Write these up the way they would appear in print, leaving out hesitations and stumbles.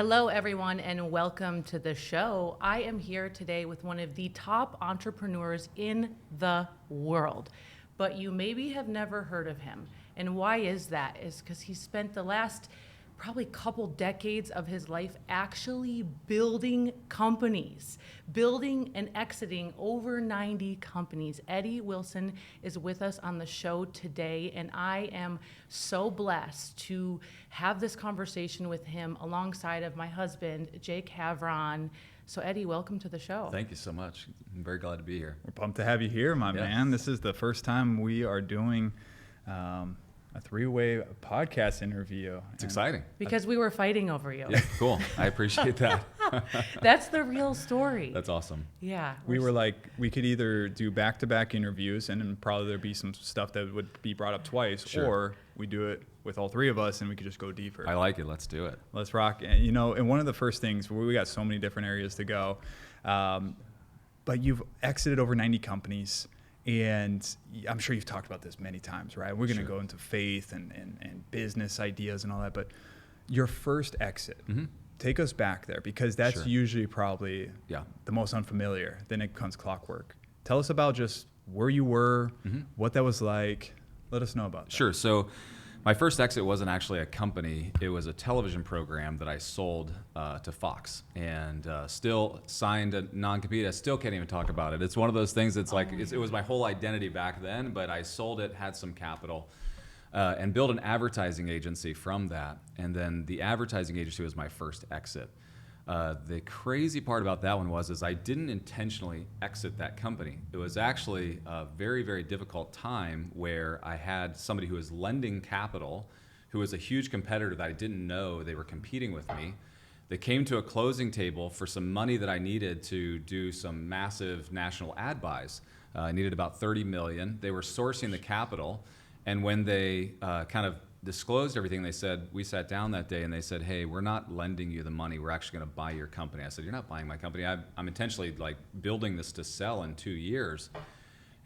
Hello, everyone, and welcome to the show. I am here today with one of the top entrepreneurs in the world, but you maybe have never heard of him. And why is that? Is because he spent the last probably couple decades of his life actually building companies, building and exiting over 90 companies. Eddie Wilson is with us on the show today, and I am so blessed to have this conversation with him alongside of my husband, Jake Havron. So Eddie, welcome to the show. Thank you so much. I'm very glad to be here. We're pumped to have you here, my man. This is the first time we are doing a three-way podcast interview. It's exciting. Because we were fighting over you. Yeah, cool. I appreciate that. That's the real story. That's awesome. Yeah. We were like, we could either do back-to-back interviews and then probably there'd be some stuff that would be brought up twice, Sure. or we do it with all three of us and we could just go deeper. I like it. Let's do it. Let's rock. And, you know, and one of the first things, we got so many different areas to go, but you've exited over 90 companies. And I'm sure you've talked about this many times, right? We're going to go into faith and business ideas and all that. But your first exit, take us back there, because that's usually probably the most unfamiliar. Then it becomes clockwork. Tell us about just where you were, what that was like. Let us know about that. Sure. So my first exit wasn't actually a company. It was a television program that I sold to Fox, and still signed a non-compete. I still can't even talk about it. It's one of those things that's it was my whole identity back then, but I sold it, had some capital, and built an advertising agency from that. And then the advertising agency was my first exit. The crazy part about that one is I didn't intentionally exit that company. It was actually a very, very difficult time where I had somebody who was lending capital, who was a huge competitor that I didn't know they were competing with me. They came to a closing table for some money that I needed to do some massive national ad buys. I needed about $30 million. They were sourcing the capital, and when they kind of disclosed everything, we sat down that day and they said, hey, we're not lending you the money, we're actually going to buy your company. I said, you're not buying my company. I'm intentionally building this to sell in 2 years.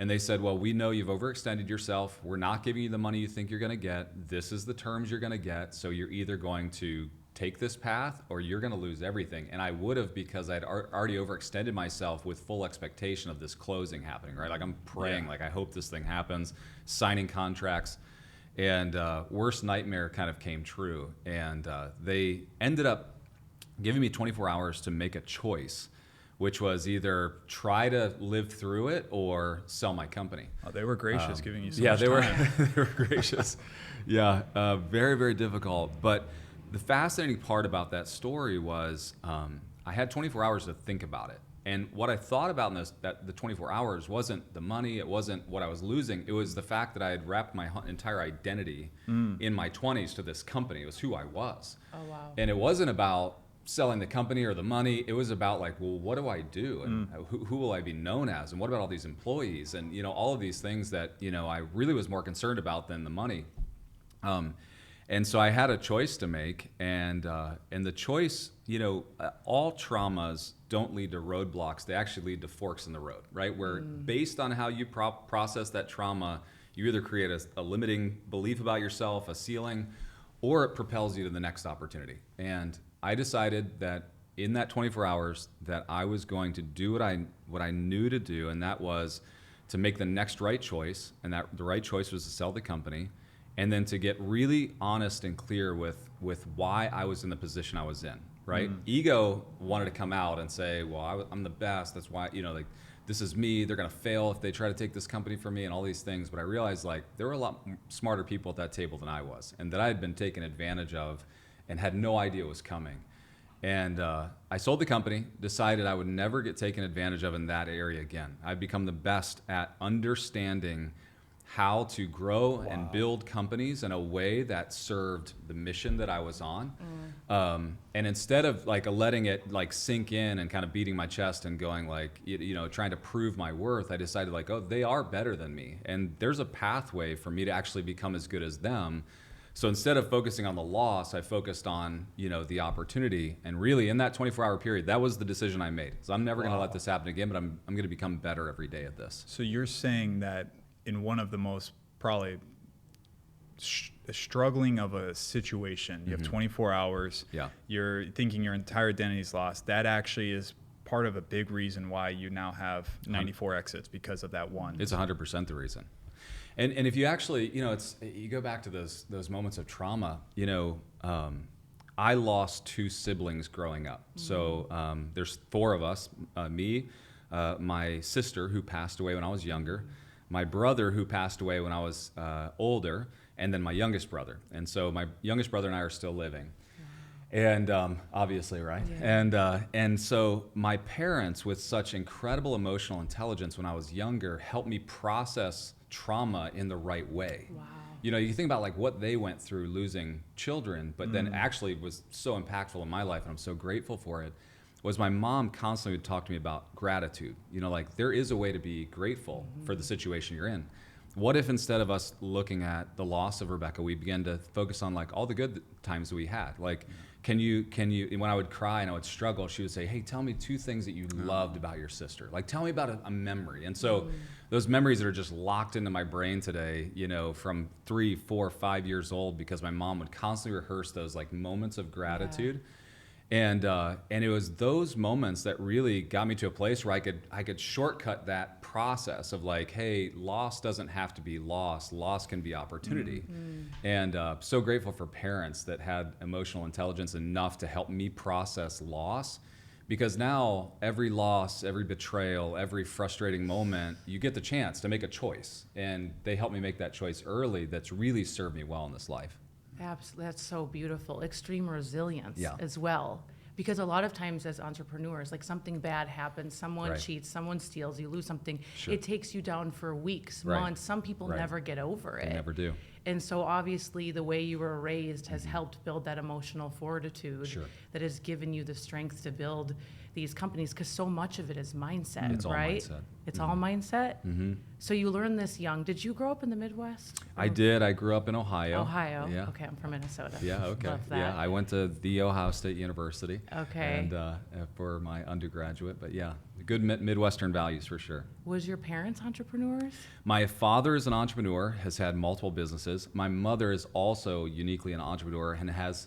And they said, well, we know you've overextended yourself. We're not giving you the money you think you're going to get. This is the terms you're going to get. So you're either going to take this path or you're going to lose everything. And I would have, because I'd already overextended myself with full expectation of this closing happening, right? Like I'm praying, I hope this thing happens, signing contracts. And worst nightmare kind of came true. And they ended up giving me 24 hours to make a choice, which was either try to live through it or sell my company. Oh, they were gracious giving you so much time. They were gracious. Very, very difficult. But the fascinating part about that story was I had 24 hours to think about it. And what I thought about in the 24 hours wasn't the money, it wasn't what I was losing, it was the fact that I had wrapped my entire identity in my 20s to this company. It was who I was. Oh, wow. And it wasn't about selling the company or the money, it was about well, what do I do? And who will I be known as? And what about all these employees? And all of these things that I really was more concerned about than the money. And so I had a choice to make, and the choice, all traumas don't lead to roadblocks, they actually lead to forks in the road, right? Where based on how you process that trauma, you either create a limiting belief about yourself, a ceiling, or it propels you to the next opportunity. And I decided that in that 24 hours that I was going to do what I knew to do, and that was to make the next right choice, and that the right choice was to sell the company. And then to get really honest and clear with why I was in the position I was in, right? Ego wanted to come out and say, well, I'm the best. That's why, this is me. They're going to fail if they try to take this company from me and all these things. But I realized there were a lot smarter people at that table than I was, and that I had been taken advantage of and had no idea it was coming. And I sold the company, decided I would never get taken advantage of in that area again. I'd become the best at understanding how to grow and build companies in a way that served the mission that I was on. And instead of letting it sink in and kind of beating my chest and going trying to prove my worth, I decided oh, they are better than me. And there's a pathway for me to actually become as good as them. So instead of focusing on the loss, I focused on, the opportunity. And really in that 24-hour period, that was the decision I made. So I'm never going to let this happen again, but I'm going to become better every day at this. So you're saying that in one of the most probably struggling of a situation. You have 24 hours. Yeah. You're thinking your entire identity is lost. That actually is part of a big reason why you now have 94 exits because of that one. It's 100% the reason. And if you actually, you go back to those moments of trauma, I lost 2 siblings growing up. So there's 4 of us, me, my sister who passed away when I was younger, my brother who passed away when I was older, and then my youngest brother. And so my youngest brother and I are still living. And obviously, right? Yeah. And so my parents, with such incredible emotional intelligence when I was younger, helped me process trauma in the right way. Wow. You think about like what they went through losing children, but then actually was so impactful in my life, and I'm so grateful for it, was my mom constantly would talk to me about gratitude. Like there is a way to be grateful for the situation you're in. What if instead of us looking at the loss of Rebecca, we began to focus on like all the good times we had? Like, can you, when I would cry and I would struggle, she would say, hey, tell me 2 things that you loved about your sister. Like, tell me about a memory. And so those memories that are just locked into my brain today, from 3, 4, 5 years old, because my mom would constantly rehearse those like moments of gratitude. Yeah. And it was those moments that really got me to a place where I could shortcut that process of like, hey, loss doesn't have to be loss. Loss can be opportunity. And so grateful for parents that had emotional intelligence enough to help me process loss, because now every loss, every betrayal, every frustrating moment, you get the chance to make a choice. And they helped me make that choice early that's really served me well in this life. Absolutely. That's so beautiful. Extreme resilience as well. Because a lot of times as entrepreneurs, like something bad happens, someone cheats, someone steals, you lose something. It takes you down for weeks, months. Some people never get over it. They never do. And so obviously the way you were raised has helped build that emotional fortitude that has given you the strength to build these companies, because so much of it is mindset, it's right? All mindset. It's all mindset? So you learned this young. Did you grow up in the Midwest? I did. I grew up in Ohio. Ohio. Yeah. Okay, I'm from Minnesota. Yeah, okay. Love that. Yeah, I went to the Ohio State University. Okay. And for my undergraduate, but yeah, good Midwestern values for sure. Was your parents entrepreneurs? My father is an entrepreneur, has had multiple businesses. My mother is also uniquely an entrepreneur and has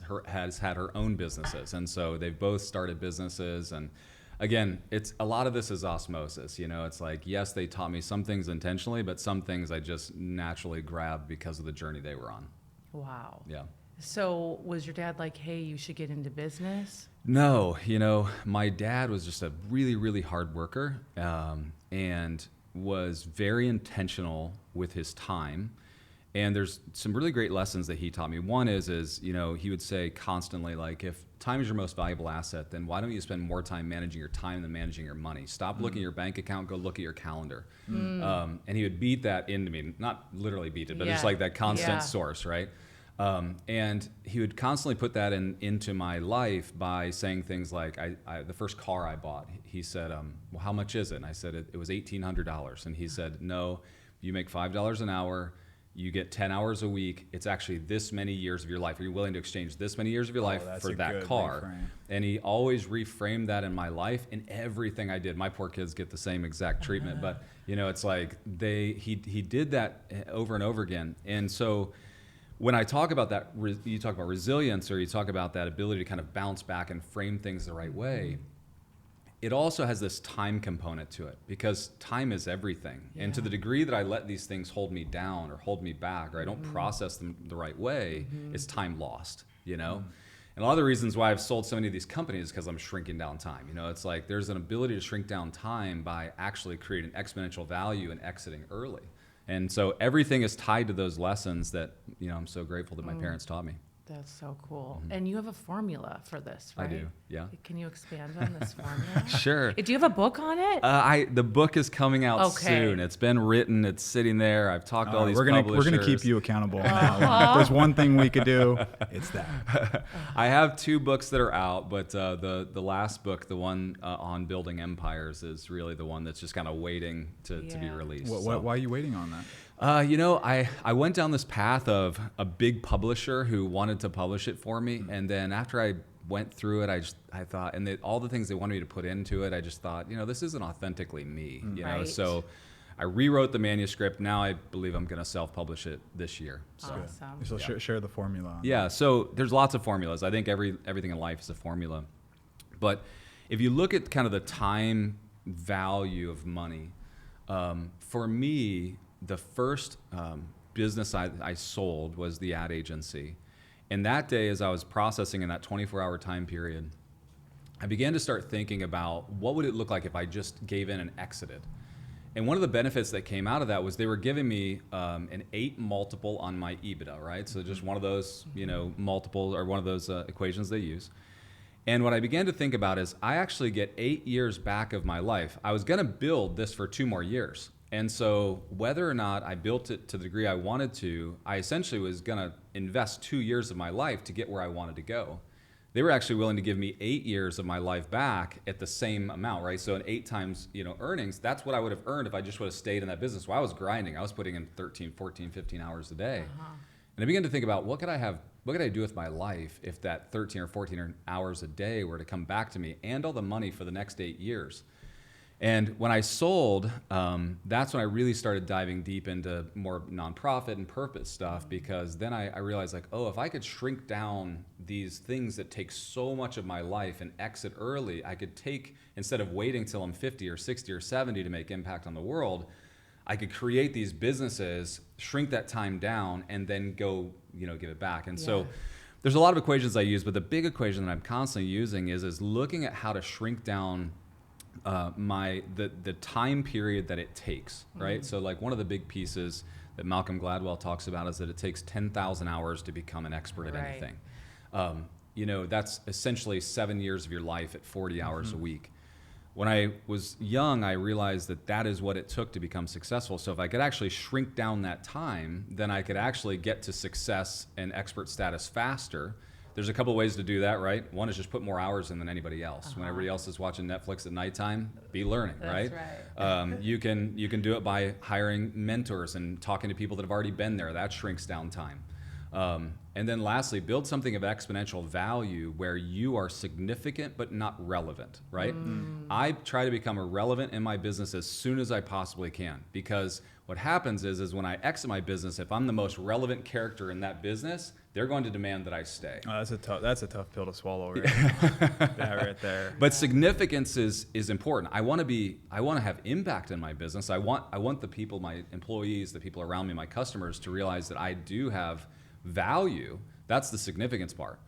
had her own businesses. And so they've both started businesses. And again, it's a lot of this is osmosis. It's like, yes, they taught me some things intentionally, but some things I just naturally grabbed because of the journey they were on. Wow. Yeah. So was your dad like, hey, you should get into business? No, my dad was just a really, really hard worker, and was very intentional with his time. And there's some really great lessons that he taught me. One is he would say constantly, like, if time is your most valuable asset, then why don't you spend more time managing your time than managing your money? Stop looking at your bank account, go look at your calendar. And he would beat that into me, not literally beat it, but just like that constant source, right? And he would constantly put that into my life by saying things like, the first car I bought, he said, well, how much is it? And I said, it was $1,800. And he said, no, you make $5 an hour, you get 10 hours a week, it's actually this many years of your life. Are you willing to exchange this many years of your life for that car? Reframe. And he always reframed that in my life in everything I did. My poor kids get the same exact treatment, but it's like he did that over and over again. And so when I talk about that, you talk about resilience, or you talk about that ability to kind of bounce back and frame things the right way, it also has this time component to it, because time is everything. And to the degree that I let these things hold me down or hold me back, or I don't process them the right way, it's time lost, And a lot of the reasons why I've sold so many of these companies is because I'm shrinking down time. It's like there's an ability to shrink down time by actually creating exponential value and exiting early. And so everything is tied to those lessons that, I'm so grateful that my parents taught me. That's so cool. And you have a formula for this, right? I do, yeah. Can you expand on this formula? Sure. Do you have a book on it? The book is coming out soon. It's been written. It's sitting there. I've talked to all these publishers. We're going to keep you accountable now. If there's one thing we could do, it's that. I have 2 books that are out, but the last book, the one on building empires, is really the one that's just kind of waiting to be released. Why are you waiting on that? I went down this path of a big publisher who wanted to publish it for me, and then after I went through it, I thought, and all the things they wanted me to put into it, I just thought, this isn't authentically me, Right. So I rewrote the manuscript. Now I believe I'm going to self-publish it this year. So. Awesome. So share the formula. On Yeah, so there's lots of formulas. I think everything in life is a formula. But if you look at kind of the time value of money, for me, the first business I sold was the ad agency. And that day, as I was processing in that 24-hour time period, I began to start thinking about what would it look like if I just gave in and exited. And one of the benefits that came out of that was they were giving me an 8 multiple on my EBITDA, right? So just one of those, multiples, or one of those equations they use. And what I began to think about is I actually get 8 years back of my life. I was going to build this for 2 more years. And so whether or not I built it to the degree I wanted to, I essentially was going to invest 2 years of my life to get where I wanted to go. They were actually willing to give me 8 years of my life back at the same amount, right? So in 8 times, earnings, that's what I would have earned if I just would have stayed in that business. Well, I was grinding. I was putting in 13, 14, 15 hours a day. And I began to think about what could I do with my life if that 13 or 14 hours a day were to come back to me and all the money for the next 8 years. And when I sold, that's when I really started diving deep into more nonprofit and purpose stuff, because then I realized if I could shrink down these things that take so much of my life and exit early, I could take, instead of waiting till I'm 50 or 60 or 70 to make impact on the world, I could create these businesses, shrink that time down, and then go, give it back. And so there's a lot of equations I use, but the big equation that I'm constantly using is looking at how to shrink down the time period that it takes, right? So one of the big pieces that Malcolm Gladwell talks about is that it takes 10,000 hours to become an expert at anything. That's essentially 7 years of your life at 40 hours a week. When I was young, I realized that is what it took to become successful. So if I could actually shrink down that time, then I could actually get to success and expert status faster. There's a couple of ways to do that, right? One is just put more hours in than anybody else. When everybody else is watching Netflix at nighttime, be learning, right? That's right. You can do it by hiring mentors and talking to people that have already been there. That shrinks down time. And then lastly, build something of exponential value where you are significant but not relevant, right? I try to become irrelevant in my business as soon as I possibly can, because what happens is when I exit my business, if I'm the most relevant character in that business, they're going to demand that I stay. Oh, that's a tough pill to swallow, right? That right there. But significance is important. I want to have impact in my business. I want the people, my employees, the people around me, my customers, to realize that I do have value. That's the significance part.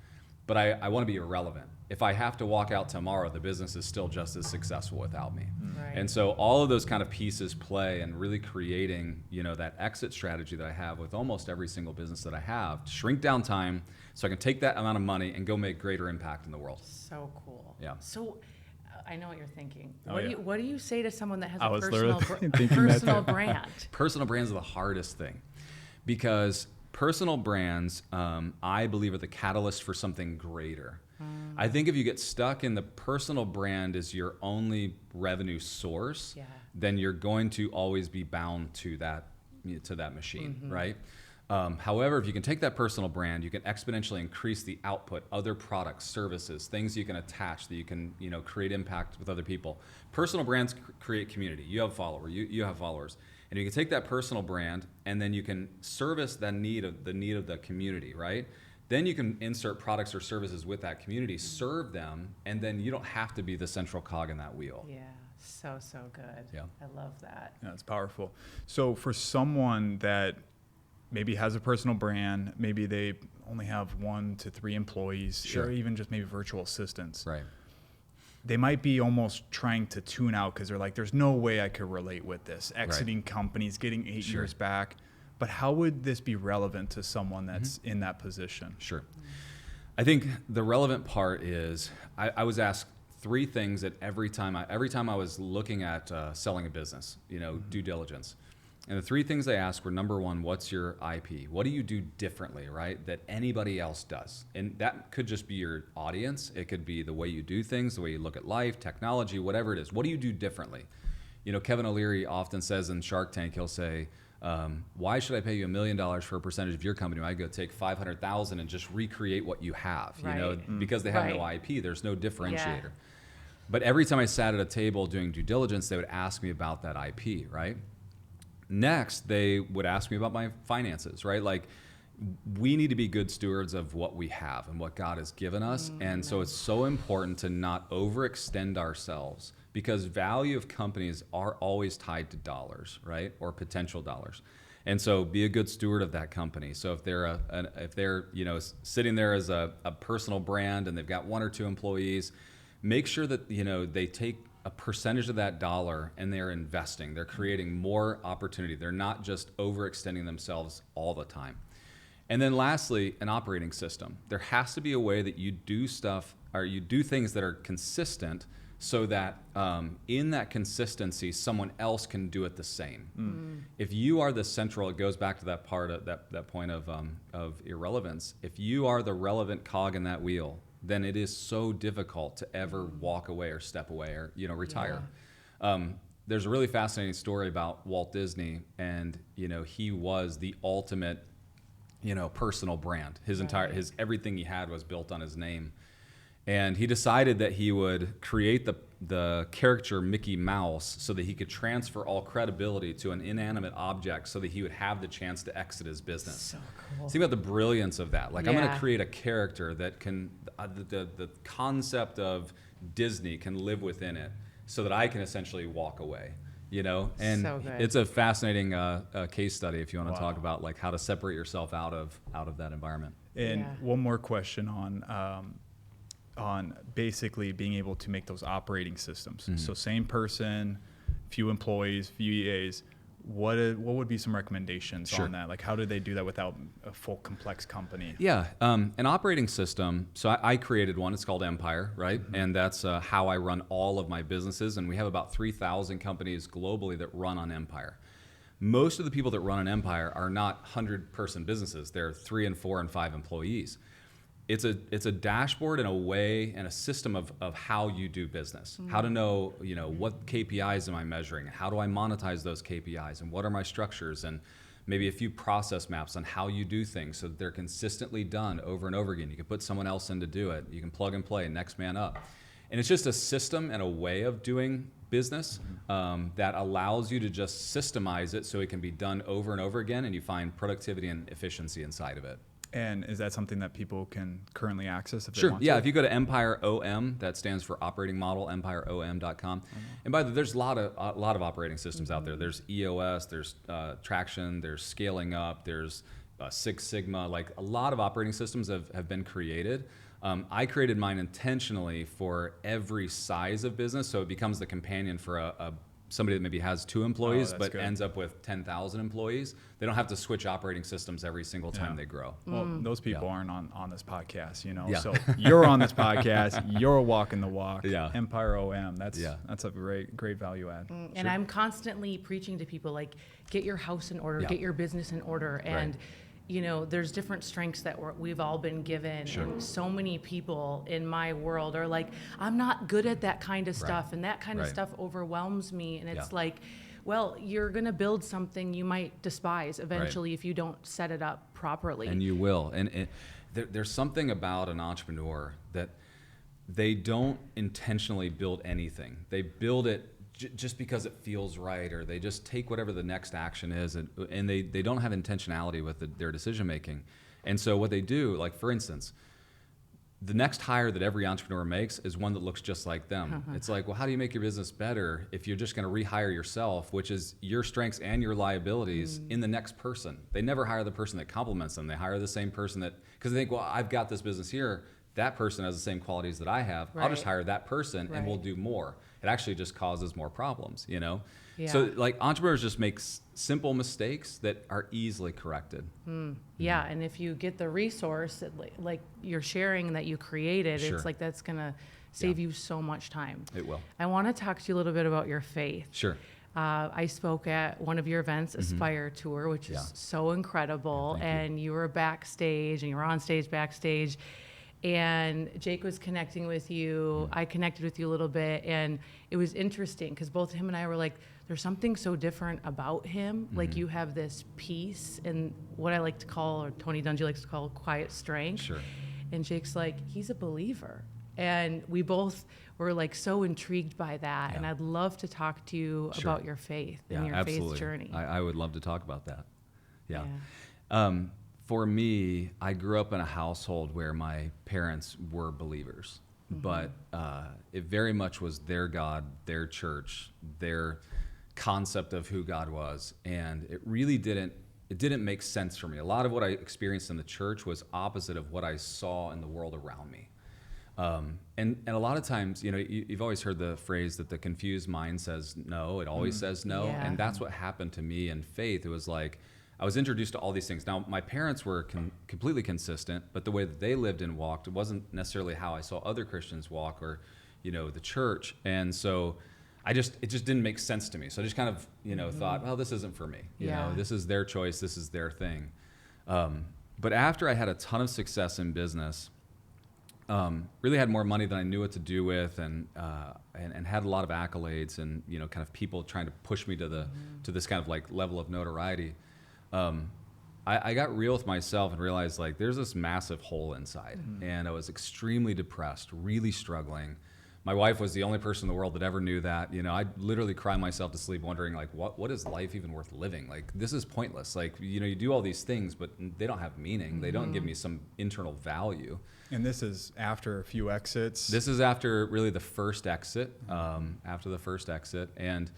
But I want to be irrelevant. If I have to walk out tomorrow, the business is still just as successful without me. Right. And so all of those kind of pieces play, and really creating, that exit strategy that I have with almost every single business that I have, to shrink down time so I can take that amount of money and go make greater impact in the world. So cool. Yeah. So I know what you're thinking. Oh, What do you say to someone that has I a was personal, literally thinking that personal too. brand? Personal brands are the hardest thing, because personal brands, I believe, are the catalyst for something greater. I think if you get stuck in the personal brand as your only revenue source, then you're going to always be bound to that machine, right? However, if you can take that personal brand, you can exponentially increase the output, other products, services, things you can attach that you can, create impact with other people. Personal brands create community. You have followers. You have followers. And you can take that personal brand, and then you can service the need of the community, right? Then you can insert products or services with that community, serve them, and then you don't have to be the central cog in that wheel. Yeah, so good. Yeah. I love that. Yeah, it's powerful. So for someone that maybe has a personal brand, maybe they only have 1 to 3 employees, or even just maybe virtual assistants. Right. They might be almost trying to tune out because they're like, there's no way I could relate with this. Exiting companies, getting 8 years back. But how would this be relevant to someone that's in that position? Sure. I think the relevant part is I was asked 3 things that every time I was looking at selling a business, due diligence. And the 3 things they asked were, number 1, what's your IP? What do you do differently, right, that anybody else does? And that could just be your audience. It could be the way you do things, the way you look at life, technology, whatever it is. What do you do differently? Kevin O'Leary often says in Shark Tank, he'll say, why should I pay you $1 million for a percentage of your company when I go take 500,000 and just recreate what you have? Because they have no IP, there's no differentiator. Yeah. But every time I sat at a table doing due diligence, they would ask me about that IP, right? Next, they would ask me about my finances, right? Like, we need to be good stewards of what we have and what God has given us. And so it's so important to not overextend ourselves, because value of companies are always tied to dollars, right? Or potential dollars. And so be a good steward of that company. So if they're sitting there as a personal brand and they've got 1 or 2 employees, make sure that they take a percentage of that dollar and they're investing. They're creating more opportunity. They're not just overextending themselves all the time. And then lastly, an operating system. There has to be a way that you do stuff, or you do things that are consistent, so that in that consistency, someone else can do it the same. If you are the central, it goes back to that part of that point of irrelevance. If you are the relevant cog in that wheel, then it is so difficult to ever walk away or step away or retire. There's a really fascinating story about Walt Disney, and he was the ultimate personal brand. His everything he had was built on his name. And he decided that he would create the character Mickey Mouse so that he could transfer all credibility to an inanimate object so that he would have the chance to exit his business. So cool. See about the brilliance of that. Like, I'm going to create a character that can, the concept of Disney can live within it so that I can essentially walk away. And so good. It's a fascinating case study if you want to talk about like how to separate yourself out of that environment. And one more question on basically being able to make those operating systems. So same person, few employees, few EAs. What would be some recommendations on that? Like, how do they do that without a full complex company? Yeah, an operating system. So I created one. It's called Empire, right? And that's how I run all of my businesses. And we have about 3,000 companies globally that run on Empire. Most of the people that run an Empire are not 100-person businesses. They're 3 and 4 and 5 employees. It's a dashboard and a way and a system of how you do business. How to know, what KPIs am I measuring? How do I monetize those KPIs? And what are my structures? And maybe a few process maps on how you do things so that they're consistently done over and over again. You can put someone else in to do it. You can plug and play, next man up. And it's just a system and a way of doing business that allows you to just systemize it so it can be done over and over again, and you find productivity and efficiency inside of it. And is that something that people can currently access if they Sure. want Yeah, to? if you go to Empire OM, that stands for operating model, empireom.com. And by the way, there's a lot of operating systems out there. There's EOS, there's Traction, there's Scaling Up, there's Six Sigma. Like, a lot of operating systems have been created. I created mine intentionally for every size of business, so it becomes the companion for somebody that maybe has 2 employees but ends up with 10,000 employees. They don't have to switch operating systems every single time they grow. Well, those people aren't on this podcast, Yeah. So you're on this podcast, you're walking the walk. Yeah. Empire OM, that's a great value add. And I'm constantly preaching to people, like, get your house in order, get your business in order. And there's different strengths that we've all been given. Sure. And so many people in my world are like, I'm not good at that kind of stuff. And that kind of stuff overwhelms me. And it's like, well, you're going to build something you might despise eventually if you don't set it up properly. And you will. And there's something about an entrepreneur that they don't intentionally build anything. They build it just because it feels right, or they just take whatever the next action is, and they don't have intentionality with their decision making. And so what they do, like, for instance, the next hire that every entrepreneur makes is one that looks just like them. It's like, well, how do you make your business better if you're just going to rehire yourself, which is your strengths and your liabilities, in the next person? They never hire the person that complements them. They hire the same person because they think, well, I've got this business here. That person has the same qualities that I have. I'll just hire that person and we'll do more. It actually just causes more problems, Yeah. So, like, entrepreneurs just make simple mistakes that are easily corrected. Yeah, and if you get the resource, like you're sharing that you created, it's like that's going to save you so much time. It will. I want to talk to you a little bit about your faith. Sure. I spoke at one of your events, Aspire Tour, which is so incredible. And you were backstage, and you were on stage backstage. And Jake was connecting with you. I connected with you a little bit, and it was interesting because both him and I were like, there's something so different about him. Like, you have this peace and what I like to call, or Tony Dungy likes to call, quiet strength. Sure. And Jake's like, he's a believer. And we both were like so intrigued by that. Yeah. And I'd love to talk to you Sure. about your faith Yeah, and your absolutely. faith journey. I would love to talk about that. Yeah. Yeah. For me, I grew up in a household where my parents were believers, but it very much was their God, their church, their concept of who God was, and it really didn't make sense for me. A lot of what I experienced in the church was opposite of what I saw in the world around me. And a lot of times, you've always heard the phrase that the confused mind says no, it always says no. Yeah. And that's what happened to me in faith. It was like, I was introduced to all these things. Now, my parents were completely consistent, but the way that they lived and walked, it wasn't necessarily how I saw other Christians walk or, the church. And so it just didn't make sense to me. So I just kind of, thought, well, this isn't for me. This is their choice. This is their thing. But after I had a ton of success in business, really had more money than I knew what to do with, and had a lot of accolades, and kind of people trying to push me to this kind of like level of notoriety. I got real with myself and realized like there's this massive hole inside, and I was extremely depressed, really struggling. My wife was the only person in the world that ever knew that. I'd literally cry myself to sleep wondering like, what is life even worth living? Like, this is pointless. Like, you do all these things, but they don't have meaning. They don't give me some internal value. And this is after a few exits. This is after really the first exit, and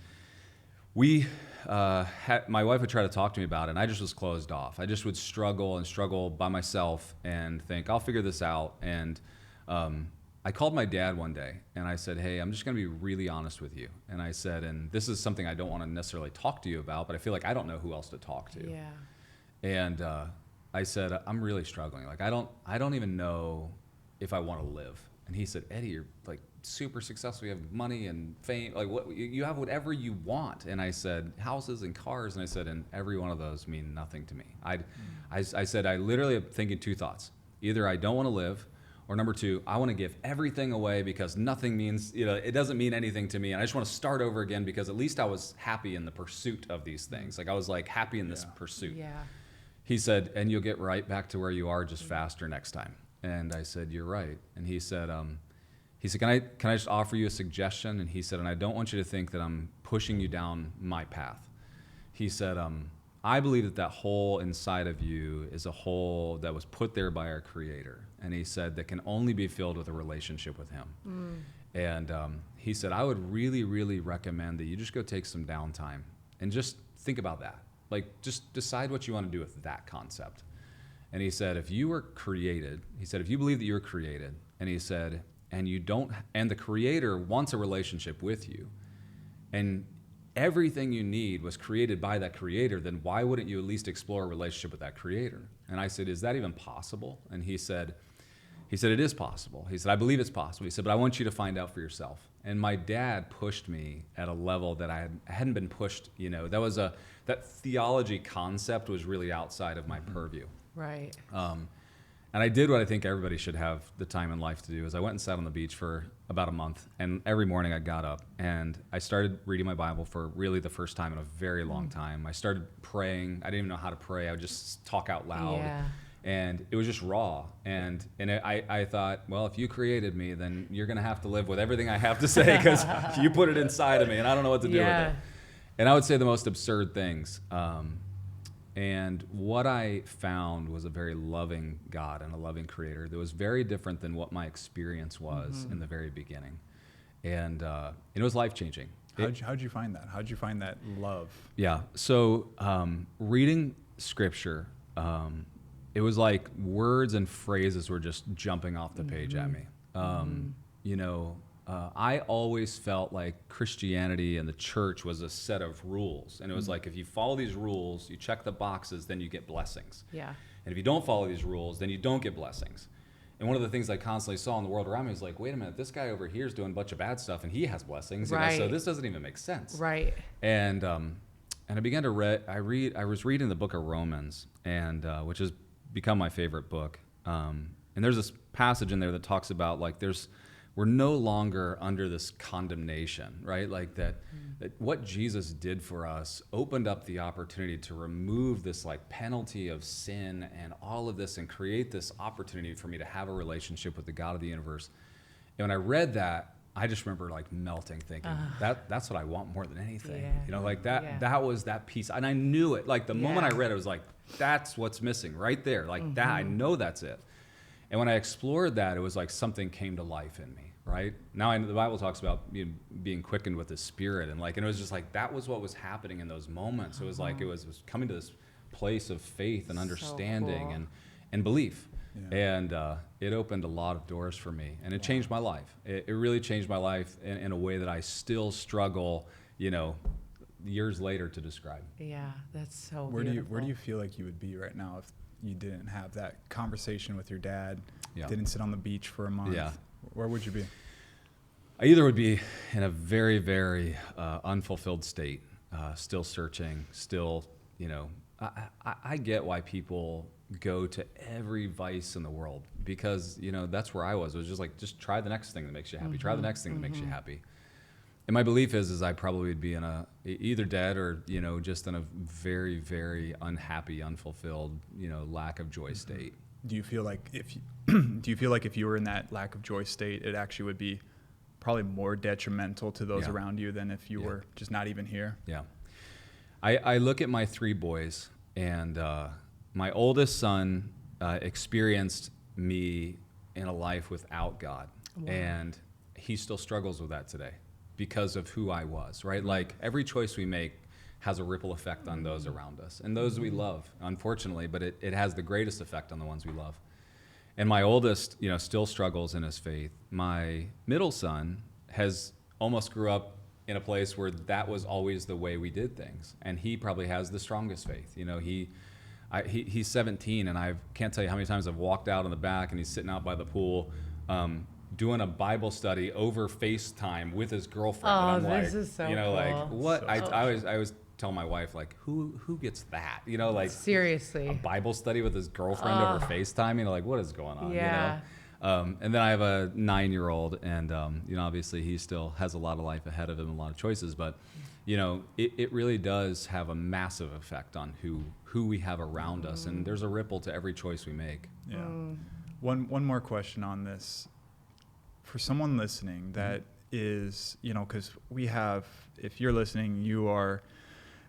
we my wife would try to talk to me about it, and I just was closed off. I just would struggle by myself and think, I'll figure this out. And I called my dad one day, and I said, hey, I'm just going to be really honest with you. And I said, and this is something I don't want to necessarily talk to you about, but I feel like I don't know who else to talk to. Yeah. And I said, I'm really struggling. Like, I don't even know if I want to live. And he said, Eddie, you're like super successful. You have money and fame. Like, what, you have whatever you want. And I said, houses and cars. And I said, and every one of those mean nothing to me. I said, I literally am thinking two thoughts. Either I don't want to live, or number two, I want to give everything away because nothing means, it doesn't mean anything to me. And I just want to start over again because at least I was happy in the pursuit of these things. Like, I was like happy in this pursuit. Yeah. He said, and you'll get right back to where you are, just faster next time. And I said, you're right. And he said, can I just offer you a suggestion? And he said, and I don't want you to think that I'm pushing you down my path. He said, I believe that hole inside of you is a hole that was put there by our Creator. And he said that can only be filled with a relationship with Him. And he said, I would really, really recommend that you just go take some downtime and just think about that. Like, just decide what you want to do with that concept. And he said, if you were created, he said, if you believe that you were created, and he said, and the Creator wants a relationship with you, and everything you need was created by that Creator, then why wouldn't you at least explore a relationship with that Creator? And I said, is that even possible? And he said, it is possible. He said, I believe it's possible. He said, but I want you to find out for yourself. And my dad pushed me at a level that I hadn't been pushed, that theology concept was really outside of my purview. Right. And I did what I think everybody should have the time in life to do, is I went and sat on the beach for about a month, and every morning I got up and I started reading my Bible for really the first time in a very long time. I started praying. I didn't even know how to pray. I would just talk out loud. Yeah. And it was just raw. And I thought, well, if you created me, then you're going to have to live with everything I have to say, because you put it inside of me and I don't know what to do with it. And I would say the most absurd things. And what I found was a very loving God and a loving Creator that was very different than what my experience was in the very beginning. And it was life-changing. How'd you find that? How'd you find that love? Yeah. So reading Scripture, it was like words and phrases were just jumping off the page at me. I always felt like Christianity and the church was a set of rules. And it was like, if you follow these rules, you check the boxes, then you get blessings. Yeah. And if you don't follow these rules, then you don't get blessings. And one of the things I constantly saw in the world around me was like, wait a minute, this guy over here is doing a bunch of bad stuff and he has blessings. Right. So this doesn't even make sense. Right. And I began to I was reading the book of Romans, and which has become my favorite book. And there's this passage in there that talks about like we're no longer under this condemnation, right? Like that what Jesus did for us opened up the opportunity to remove this like penalty of sin and all of this, and create this opportunity for me to have a relationship with the God of the universe. And when I read that, I just remember like melting, thinking that's what I want more than anything. Yeah. You know, like that Yeah. that was that piece, and I knew it. Like the moment I Yeah. read it, I was like, that's what's missing right there. Like that, I know that's it. And when I explored that, it was like something came to life in me. Right now, the Bible talks about being quickened with the Spirit, and it was just like that was what was happening in those moments. It was like it was coming to this place of faith and understanding cool. and belief. Yeah. And it opened a lot of doors for me, and it changed my life. It really changed my life in a way that I still struggle, years later to describe. Yeah, that's so Where beautiful. do you feel like you would be right now if you didn't have that conversation with your dad, Yeah. didn't sit on the beach for a month? Yeah. Where would you be? I either would be in a very, very unfulfilled state, still searching, still, I get why people go to every vice in the world, because, that's where I was. It was just like, just try the next thing that makes you happy. Try the next thing that makes you happy. And my belief is I probably would be in either dead or, just in a very, very unhappy, unfulfilled, lack of joy state. Do you feel like if you were in that lack of joy state, it actually would be probably more detrimental to those Yeah. around you than if you Yeah. were just not even here? Yeah. I look at my 3 boys, and my oldest son experienced me in a life without God. Wow. And he still struggles with that today because of who I was, right? Like every choice we make has a ripple effect on those around us and those we love, unfortunately, but it has the greatest effect on the ones we love. And my oldest, still struggles in his faith. My middle son has almost grew up in a place where that was always the way we did things. And he probably has the strongest faith. He's 17, and I can't tell you how many times I've walked out in the back and he's sitting out by the pool, doing a Bible study over FaceTime with his girlfriend. Oh, and I'm this like, is so like cool. what? So I always tell my wife, like, who gets that? Like Seriously. a Bible study with his girlfriend over FaceTime. Like, what is going on? Yeah. And then I have a 9-year-old, and obviously he still has a lot of life ahead of him, a lot of choices, but it really does have a massive effect on who we have around us, and there's a ripple to every choice we make. Yeah. One more question on this. For someone listening that is, because if you're listening, you are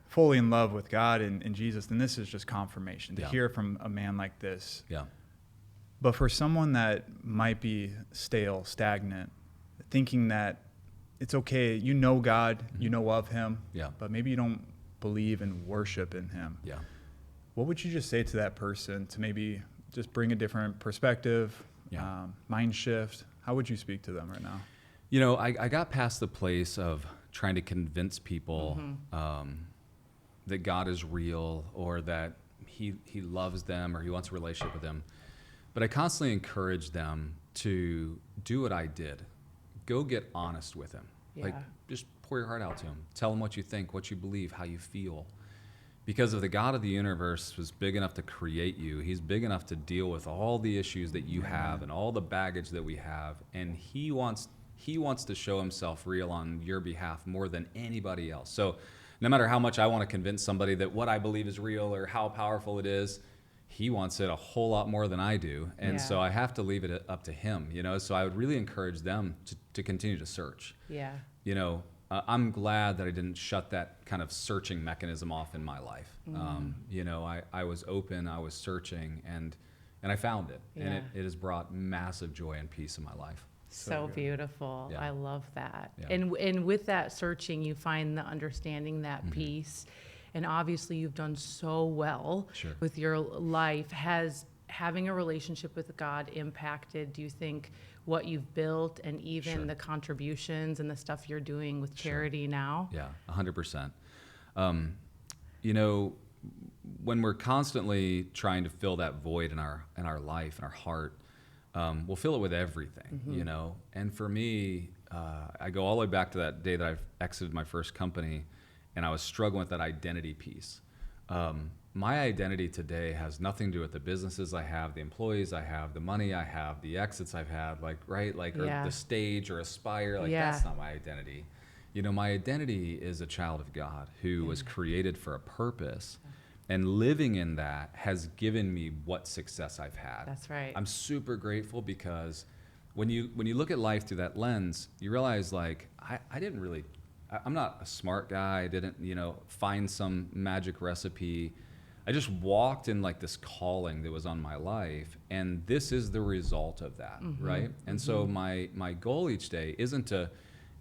fully in love with God and Jesus, then this is just confirmation to Yeah. hear from a man like this. Yeah. But for someone that might be stale, stagnant, thinking that it's okay, God, you know of him, Yeah. but maybe you don't believe and worship in him. Yeah. What would you just say to that person to maybe just bring a different perspective, Yeah. mind shift? How would you speak to them right now? I got past the place of trying to convince people that God is real, or that he loves them, or he wants a relationship with them. But I constantly encourage them to do what I did. Go get honest with him. Like, Yeah. just pour your heart out to him. Tell him what you think, what you believe, how you feel. Because if the God of the universe was big enough to create you, he's big enough to deal with all the issues that you have and all the baggage that we have. And he wants to show himself real on your behalf more than anybody else. So no matter how much I want to convince somebody that what I believe is real or how powerful it is, he wants it a whole lot more than I do. And so I have to leave it up to him, So I would really encourage them to continue to search. Yeah. I'm glad that I didn't shut that kind of searching mechanism off in my life. I was open, I was searching, and I found it. Yeah. And it has brought massive joy and peace in my life. So good. beautiful. Yeah. I love that. Yeah. And with that searching, you find the understanding, that peace. And obviously you've done so well Sure. with your life. Has having a relationship with God impacted, do you think, what you've built and even Sure. the contributions and the stuff you're doing with charity now? Yeah, 100%. When we're constantly trying to fill that void in our life, in our heart, we'll fill it with everything, And for me, I go all the way back to that day that I've exited my first company, and I was struggling with that identity piece. My identity today has nothing to do with the businesses I have, the employees I have, the money I have, the exits I've had, or Yeah. the stage or Aspire. Yeah. That's not my identity. My identity is a child of God who was created for a purpose, and living in that has given me what success I've had. That's right. I'm super grateful because when you look at life through that lens, you realize like I'm not a smart guy. I didn't, find some magic recipe. I just walked in like this calling that was on my life, and this is the result of that, right? And so my goal each day isn't to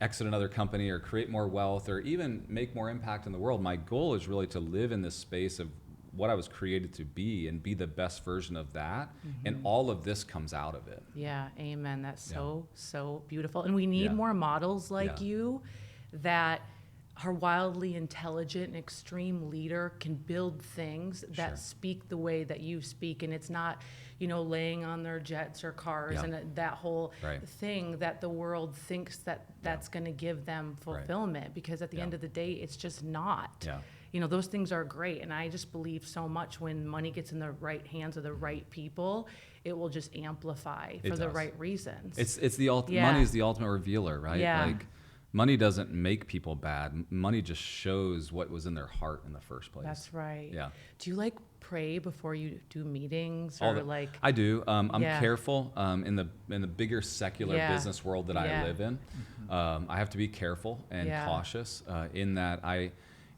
exit another company or create more wealth or even make more impact in the world. My goal is really to live in this space of what I was created to be and be the best version of that. And all of this comes out of it. Yeah, amen. That's so beautiful. And we need more models like Yeah. you that are wildly intelligent and extreme leader, can build things that Sure. speak the way that you speak. And it's not, laying on their jets or cars Yeah. and that whole Right. thing that the world thinks that's going to give them fulfillment. Because at the end of the day, it's just not. Yeah. Those things are great. And I just believe so much when money gets in the right hands of the right people, it will just amplify for the does. right reasons. It's the Yeah. money is the ultimate revealer, right? Yeah. Like money doesn't make people bad. Money just shows what was in their heart in the first place. That's right. Yeah. Do you pray before you do meetings All or the- I do. I'm Yeah. careful in the bigger secular Yeah. business world that Yeah. I live in. I have to be careful and Yeah. cautious in that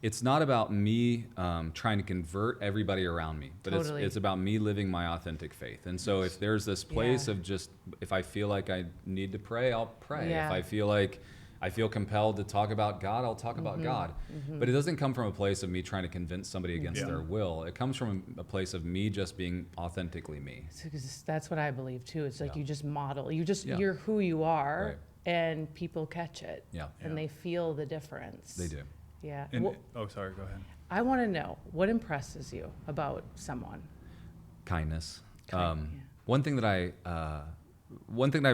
it's not about me trying to convert everybody around me, but Totally. it's about me living my authentic faith. And so if there's this place Yeah. of just, if I feel like I need to pray, I'll pray. Yeah. If I feel like I feel compelled to talk about God, I'll talk about God. But it doesn't come from a place of me trying to convince somebody against Yeah. their will. It comes from a place of me just being authentically me. That's what I believe too. It's like Yeah. you just model. You're Yeah. who you are, Right. and people catch it. Yeah. And Yeah. they feel the difference. They do. Yeah. And, Well, sorry, go ahead. I want to know what impresses you about someone. Kindness. Yeah. One thing that I've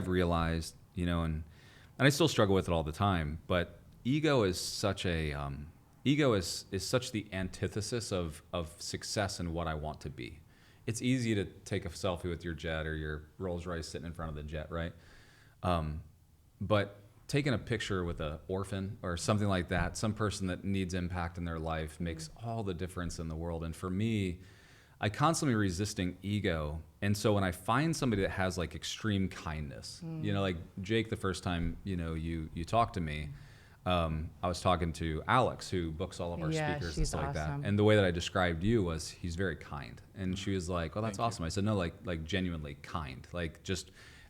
realized, and I still struggle with it all the time, but ego is such such the antithesis of success and what I want to be. It's easy to take a selfie with your jet or your Rolls Royce sitting in front of the jet, right? But taking a picture with an orphan or something like that, some person that needs impact in their life, makes all the difference in the world. And for me, I constantly resisting ego. And so when I find somebody that has like extreme kindness, like Jake, the first time, you talked to me, I was talking to Alex, who books all of our Yeah, speakers and she's stuff like that. awesome. And the way that I described you was he's very kind. And she was like, "Oh, that's Thank you. awesome." I said, "No, like genuinely kind. Like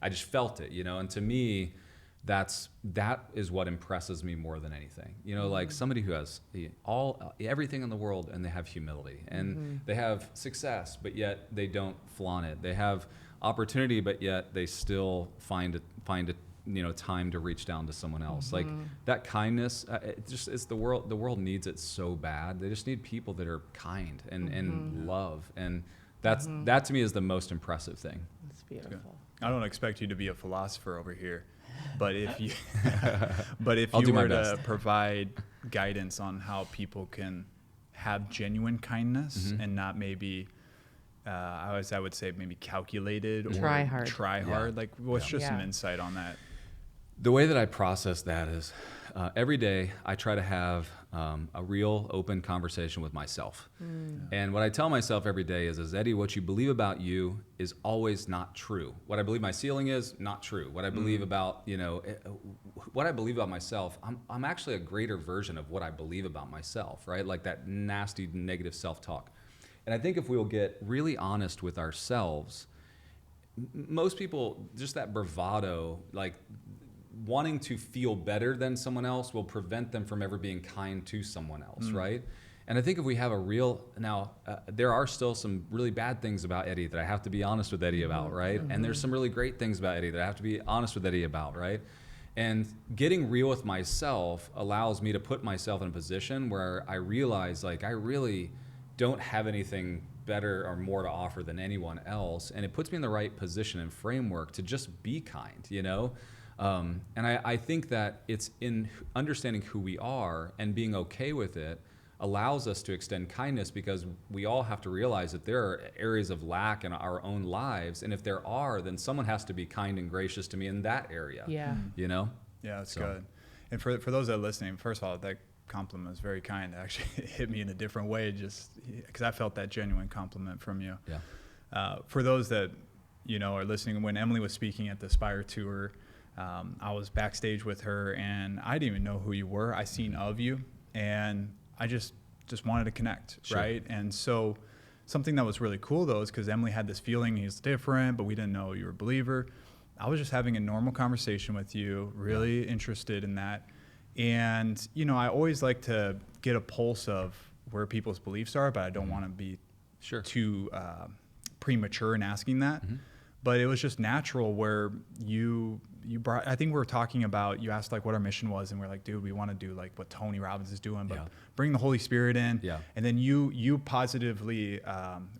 I just felt it, And to me, that is what impresses me more than anything. Like somebody who has everything in the world, and they have humility, and they have success, but yet they don't flaunt it. They have opportunity, but yet they still find it time to reach down to someone else. Like that kindness, it's the world. The world needs it so bad. They just need people that are kind and love, and that to me is the most impressive thing. It's beautiful. I don't expect you to be a philosopher over here, but if you I'll do my were to best. provide guidance on how people can have genuine kindness and not maybe I would say maybe calculated or Try hard. hard. Like, what's just some Yeah. insight on that? The way that I process that is every day I try to have a real open conversation with myself. And what I tell myself every day is, Eddie, what you believe about you is always not true. What I believe my ceiling is, not true. What I believe about, what I believe about myself, I'm actually a greater version of what I believe about myself, right? Like that nasty negative self-talk. And I think if we'll get really honest with ourselves, most people, just that bravado, like wanting to feel better than someone else, will prevent them from ever being kind to someone else, right? And I think if we have there are still some really bad things about Eddie that I have to be honest with Eddie about, right? And there's some really great things about Eddie that I have to be honest with Eddie about, right? And getting real with myself allows me to put myself in a position where I realize, like, I really don't have anything better or more to offer than anyone else. And it puts me in the right position and framework to just be kind, And I think that it's in understanding who we are and being okay with it allows us to extend kindness, because we all have to realize that there are areas of lack in our own lives. And if there are, then someone has to be kind and gracious to me in that area. Yeah. Yeah, that's good. And for those that are listening, first of all, that compliment is very kind. Actually, it hit me in a different way, just because I felt that genuine compliment from you. Yeah. For those that are listening, when Emily was speaking at the Aspire Tour, I was backstage with her, and I didn't even know who you were. I seen of you, and I just wanted to connect, Sure. right? And so something that was really cool, though, is because Emily had this feeling he's different, but we didn't know you were a believer. I was just having a normal conversation with you, really interested in that. And, I always like to get a pulse of where people's beliefs are, but I don't want to be Sure. too premature in asking that. But it was just natural where you brought, I think we were talking about, you asked like what our mission was, and we're like, dude, we want to do like what Tony Robbins is doing, but Yeah. bring the Holy Spirit in. Yeah. And then you positively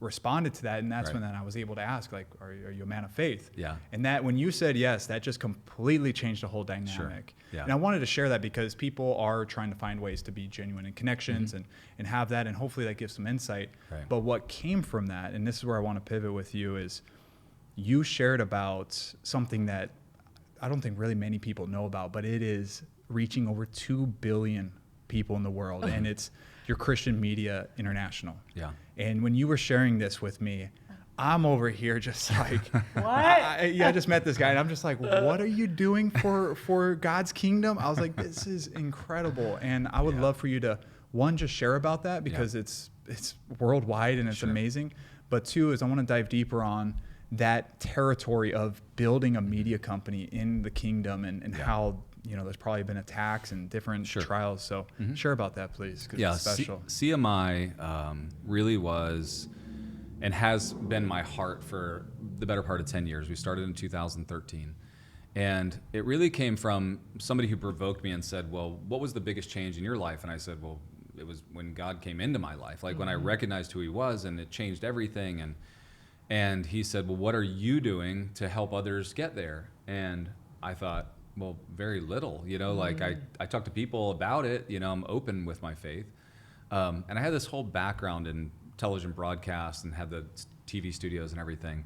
responded to that, and that's Right. when then I was able to ask, like, are you a man of faith? Yeah. And that when you said yes, that just completely changed the whole dynamic. Sure. Yeah. And I wanted to share that because people are trying to find ways to be genuine in connections and have that, and hopefully that gives some insight. Right. But what came from that, and this is where I want to pivot with you, is you shared about something that I don't think really many people know about, but it is reaching over 2 billion people in the world, and it's your Christian Media International. Yeah. And when you were sharing this with me, I'm over here just like, What? I just met this guy, and I'm just like, what are you doing for God's kingdom? I was like, this is incredible, and I would love for you to, one, just share about that because it's worldwide and it's Sure. amazing. But two is I want to dive deeper on that territory of building a media company in the kingdom and how, there's probably been attacks and different Sure. trials. So share about that, please, because Yeah, it's special. CMI really was and has been my heart for the better part of 10 years. We started in 2013. And it really came from somebody who provoked me and said, well, what was the biggest change in your life? And I said, well, it was when God came into my life, like when I recognized who he was, and it changed everything. And he said, well, what are you doing to help others get there? And I thought, well, very little, like I talk to people about it, I'm open with my faith. And I had this whole background in television broadcast and had the TV studios and everything.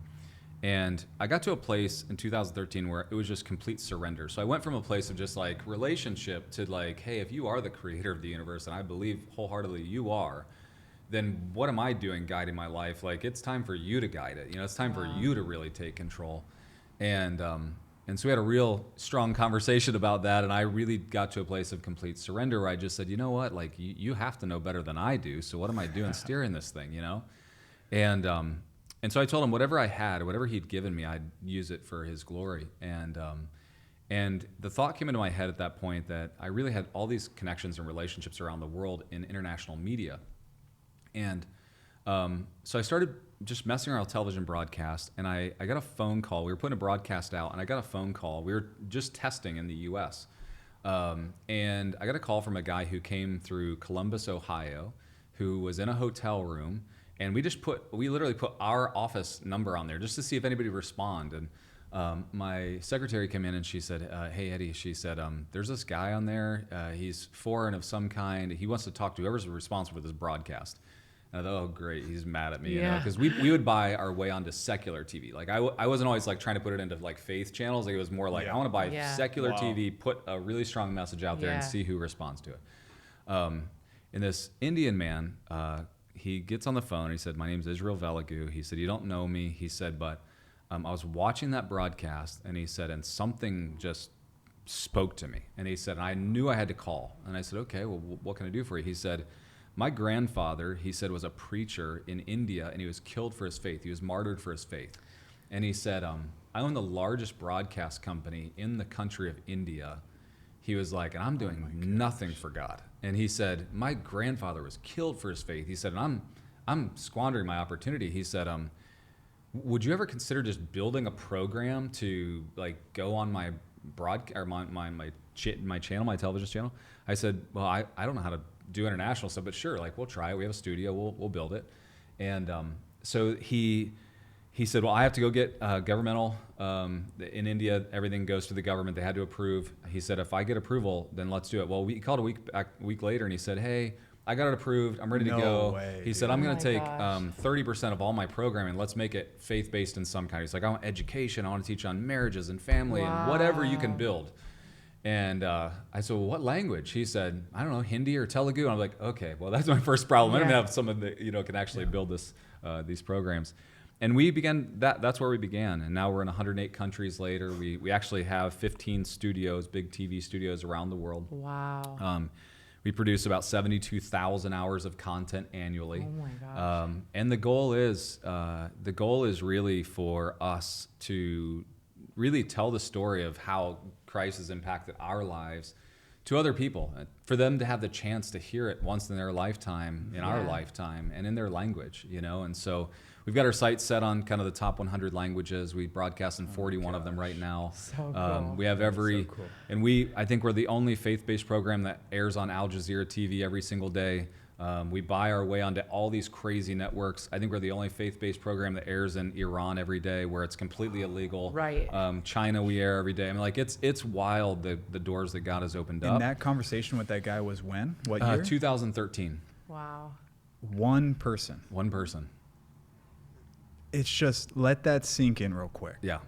And I got to a place in 2013 where it was just complete surrender. So I went from a place of just like relationship to like, hey, if you are the creator of the universe, and I believe wholeheartedly you are, then what am I doing guiding my life? Like, it's time for you to guide it. It's time for you to really take control. And so we had a real strong conversation about that. And I really got to a place of complete surrender where I just said, you know what, like you have to know better than I do. So what am I doing steering this thing, And so I told him whatever I had, whatever he'd given me, I'd use it for his glory. And the thought came into my head at that point that I really had all these connections and relationships around the world in international media. And so I started just messing around with television broadcast, and I got a phone call. We were putting a broadcast out, and I got a phone call. We were just testing in the U.S. And I got a call from a guy who came through Columbus, Ohio, who was in a hotel room, and we literally put our office number on there just to see if anybody would respond. And my secretary came in and she said, hey, Eddie, she said, there's this guy on there. He's foreign of some kind. He wants to talk to whoever's responsible for this broadcast. And I thought, oh, great, he's mad at me, because we would buy our way onto secular TV. Like I wasn't always like trying to put it into like faith channels. Like, it was more like, I want to buy secular TV, put a really strong message out there and see who responds to it. And this Indian man, he gets on the phone and he said, my name's Israel Velagu. He said, you don't know me. He said, but I was watching that broadcast, and he said, and something just spoke to me. And he said, I knew I had to call. And I said, okay, well, what can I do for you? He said, my grandfather, he said, was a preacher in India, and he was killed for his faith. He was martyred for his faith. And he said, I own the largest broadcast company in the country of India. He was like, and I'm doing nothing for God. And he said, my grandfather was killed for his faith. He said, and I'm squandering my opportunity. He said, would you ever consider just building a program to like go on my my channel, my television channel? I said, well, I don't know how to do international stuff, but sure, like we'll try it. We have a studio, we'll build it. And so he said, well, I have to go get governmental, in India, everything goes to the government. They had to approve. He said, if I get approval, then let's do it. Well, we called a week later, and he said, hey, I got it approved. I'm ready to go. Way, he said, dude. I'm going to take gosh. 30% of all my programming. Let's make it faith-based in some kind. He's like, I want education. I want to teach on marriages and family and whatever you can build. And I said, well, what language? He said, I don't know, Hindi or Telugu. And I'm like, okay, well, that's my first problem. I don't have someone that can actually build these programs. And we began that's where we began. And now we're in 108 countries later. We actually have 15 studios, big TV studios around the world. Wow. We produce about 72,000 hours of content annually. Oh my gosh. And the goal is really for us to really tell the story of how Christ has impacted our lives to other people, for them to have the chance to hear it once in their lifetime, in our lifetime, and in their language, And so we've got our sights set on kind of the top 100 languages. We broadcast in 41 of them right now. So cool. We have So cool. and I think we're the only faith-based program that airs on Al Jazeera TV every single day. We buy our way onto all these crazy networks. I think we're the only faith-based program that airs in Iran every day, where it's completely illegal. Right. China, we air every day. I mean, like it's wild, the doors that God has opened up. And that conversation with that guy was when? What year? 2013. Wow. One person. One person. It's just, let that sink in real quick. Yeah.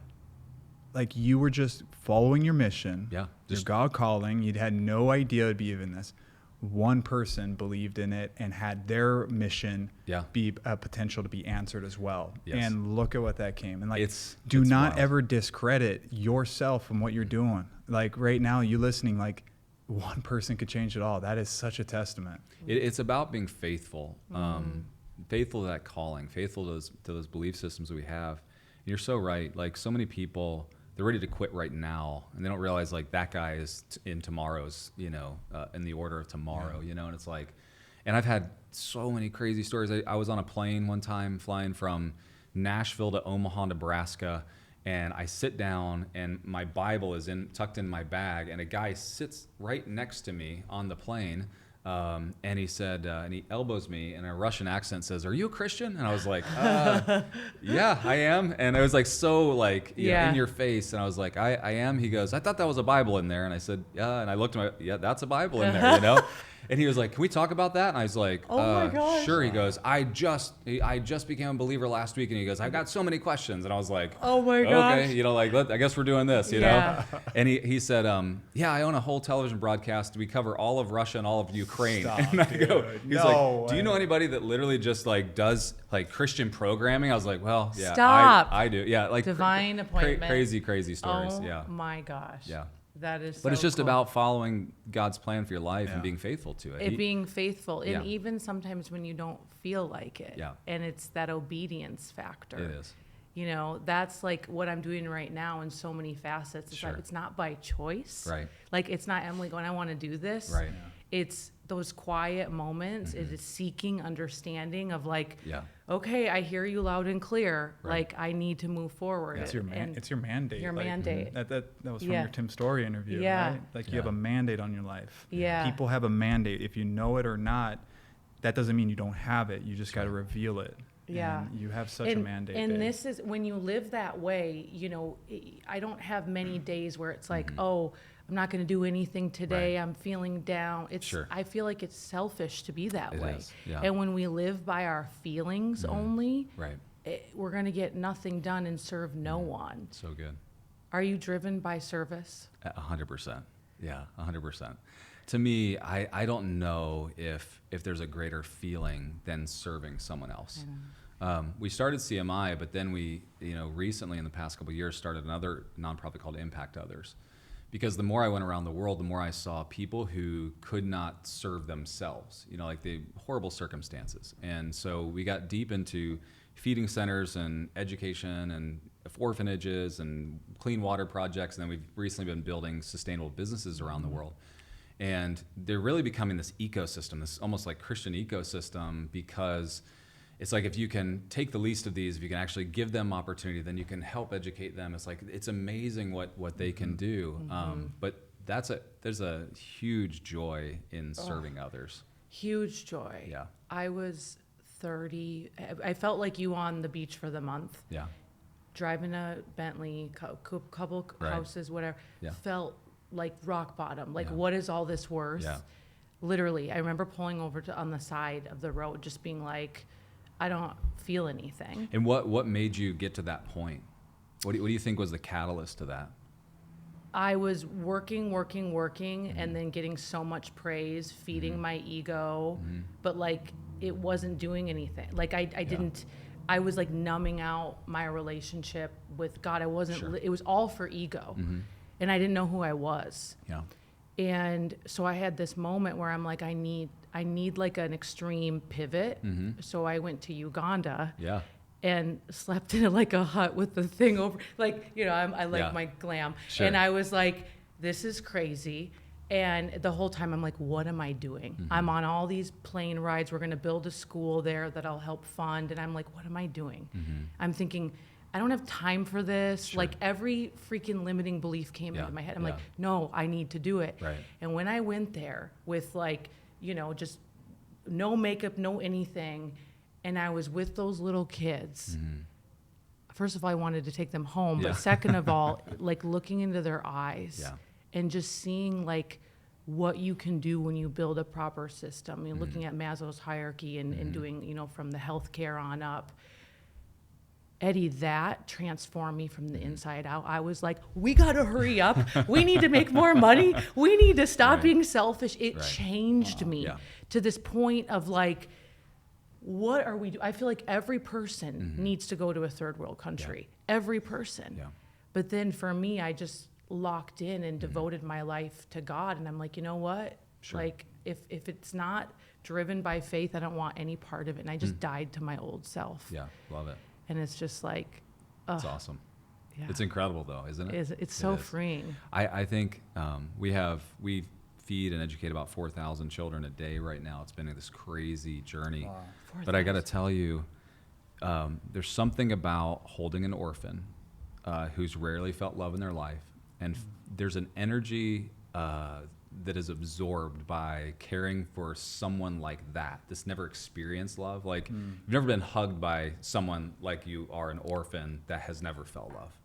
Like, you were just following your mission. Yeah. Your God calling. You'd had no idea it'd be even this. One person believed in it and had their mission be a potential to be answered as well. Yes. And look at what that came. And like, It's not wild. ever discredit yourself and what you're doing. Like right now, you listening, like one person could change it all. That is such a testament. It's about being faithful, faithful to that calling, faithful to those belief systems that we have. And you're so right. Like, so many people, they're ready to quit right now, and they don't realize like that guy is in tomorrow's, in the order of tomorrow, and it's like, and I've had so many crazy stories. I was on a plane one time flying from Nashville to Omaha, Nebraska, and I sit down and my Bible is tucked in my bag, and a guy sits right next to me on the plane. And he said, and he elbows me in a Russian accent, says, "Are you a Christian?" And I was like, "Yeah, I am." And it was like so like in your face. And I was like, I am. He goes, "I thought that was a Bible in there." And I said, "Yeah." And I looked at that's a Bible in there, And he was like, "Can we talk about that?" And I was like, Oh my gosh. "Sure." He goes, I just became a believer last week." And he goes, "I've got so many questions." And I was like, Oh my gosh. Okay, I guess we're doing this, Yeah. And he said, "Yeah, I own a whole television broadcast. We cover all of Russia and all of Ukraine." Stop, and I go, dude. he's No like, "Do you know way. anybody that literally just like does like Christian programming?" I was like, "Well, yeah, Stop. I do." Yeah, like Divine appointment. crazy stories. Oh Yeah. my gosh. Yeah. That is But it's so just cool. about following God's plan for your life and Yeah. being faithful to it. It being faithful, and Yeah. even sometimes when you don't feel like it. Yeah. And it's that obedience factor. It is. That's like what I'm doing right now in so many facets. It's Sure. like, it's not by choice. Right. Like, it's not Emily going, "I want to do this." Right. It's those quiet moments. It is seeking understanding of like, Yeah. okay, I hear you loud and clear. Right. Like, I need to move forward. It's your And it's your mandate. your like, mandate. That was from Yeah. your Tim Story interview, Yeah. right? Like, you Yeah. have a mandate on your life. Yeah. People have a mandate. If you know it or not, that doesn't mean you don't have it. You just got to reveal it. Yeah. And you have such a mandate. And babe. this is when you live that way, I don't have many days where it's like, oh, I'm not going to do anything today. Right. I'm feeling down. Sure. I feel like it's selfish to be that It way. is, yeah. And when we live by our feelings only, Right. we're going to get nothing done and serve no one. So good. Are you driven by service? 100%. Yeah, 100%. To me, I don't know if there's a greater feeling than serving someone else. We started CMI, but then we, recently in the past couple of years, started another nonprofit called Impact Others. Because the more I went around the world, the more I saw people who could not serve themselves, like the horrible circumstances. And so we got deep into feeding centers and education and orphanages and clean water projects. And then we've recently been building sustainable businesses around the world. And they're really becoming this ecosystem, this almost like Christian ecosystem, because it's like if you can take the least of these, if you can actually give them opportunity, then you can help educate them. It's like, it's amazing what they can do. But there's a huge joy in serving others. Huge joy. Yeah. I was 30. I felt like you on the beach for the month. Yeah. Driving a Bentley, couple Right. houses, whatever. Yeah. Felt like rock bottom. Like, Yeah. what is all this worth? Yeah. Literally, I remember pulling over on the side of the road, just being like, I don't feel anything. And what made you get to that point? What do you think was the catalyst to that? I was working, and then getting so much praise, feeding my ego, but like it wasn't doing anything. Like I didn't, I was like numbing out my relationship with God. I wasn't, Sure. it was all for ego. And I didn't know who I was. Yeah. And so I had this moment where I'm like, I need like an extreme pivot. So I went to Uganda. Yeah. And slept in like a hut with the thing over, like, you know, I like Yeah. my glam. Sure. And I was like, this is crazy. And the whole time I'm like, what am I doing? I'm on all these plane rides. We're going to build a school there that I'll help fund. And I'm like, what am I doing? I'm thinking, I don't have time for this. Sure. Like every freaking limiting belief came Yeah. into my head. I'm Yeah. like, no, I need to do it. Right. And when I went there with like, you know, just no makeup, no anything, and I was with those little kids. First of all, I wanted to take them home, Yeah. but second of all, like looking into their eyes Yeah. and just seeing like what you can do when you build a proper system. I mean, looking at Maslow's hierarchy and doing, you know, from the healthcare on up. Eddie, that transformed me from the inside out. I was like, we got to hurry up. We need to make more money. We need to stop Right. being selfish. It Right. changed me Yeah. to this point of like, what are we doing? I feel like every person needs to go to a third world country. Every person. Yeah. But then for me, I just locked in and devoted my life to God. And I'm like, you know what? Sure. Like, if it's not driven by faith, I don't want any part of it. And I just died to my old self. Yeah. Love it. And it's just like, It's awesome. yeah. It's incredible though, isn't it? It's so It is. freeing. I think we feed and educate about 4,000 children a day right now. It's been this crazy journey. Wow. But I got to tell you, there's something about holding an orphan who's rarely felt love in their life. And there's an energy that is absorbed by caring for someone like that, that's never experienced love. Like you've never been hugged by someone like you are an orphan that has never felt love.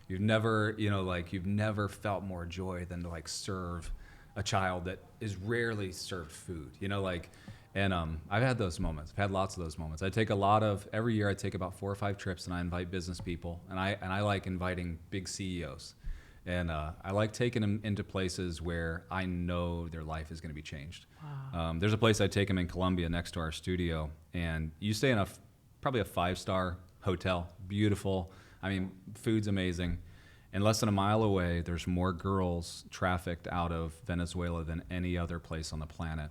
You've never, you know, like you've never felt more joy than to like serve a child that is rarely served food, you know, like, and I've had those moments. I've had lots of those moments. Every year I take about 4 or 5 trips and I invite business people, and I like inviting big CEOs. And I like taking them into places where I know their life is going to be changed. Wow. There's a place I take them in Colombia next to our studio, and you stay in probably a 5-star hotel, beautiful. I mean, food's amazing. And less than a mile away, there's more girls trafficked out of Venezuela than any other place on the planet.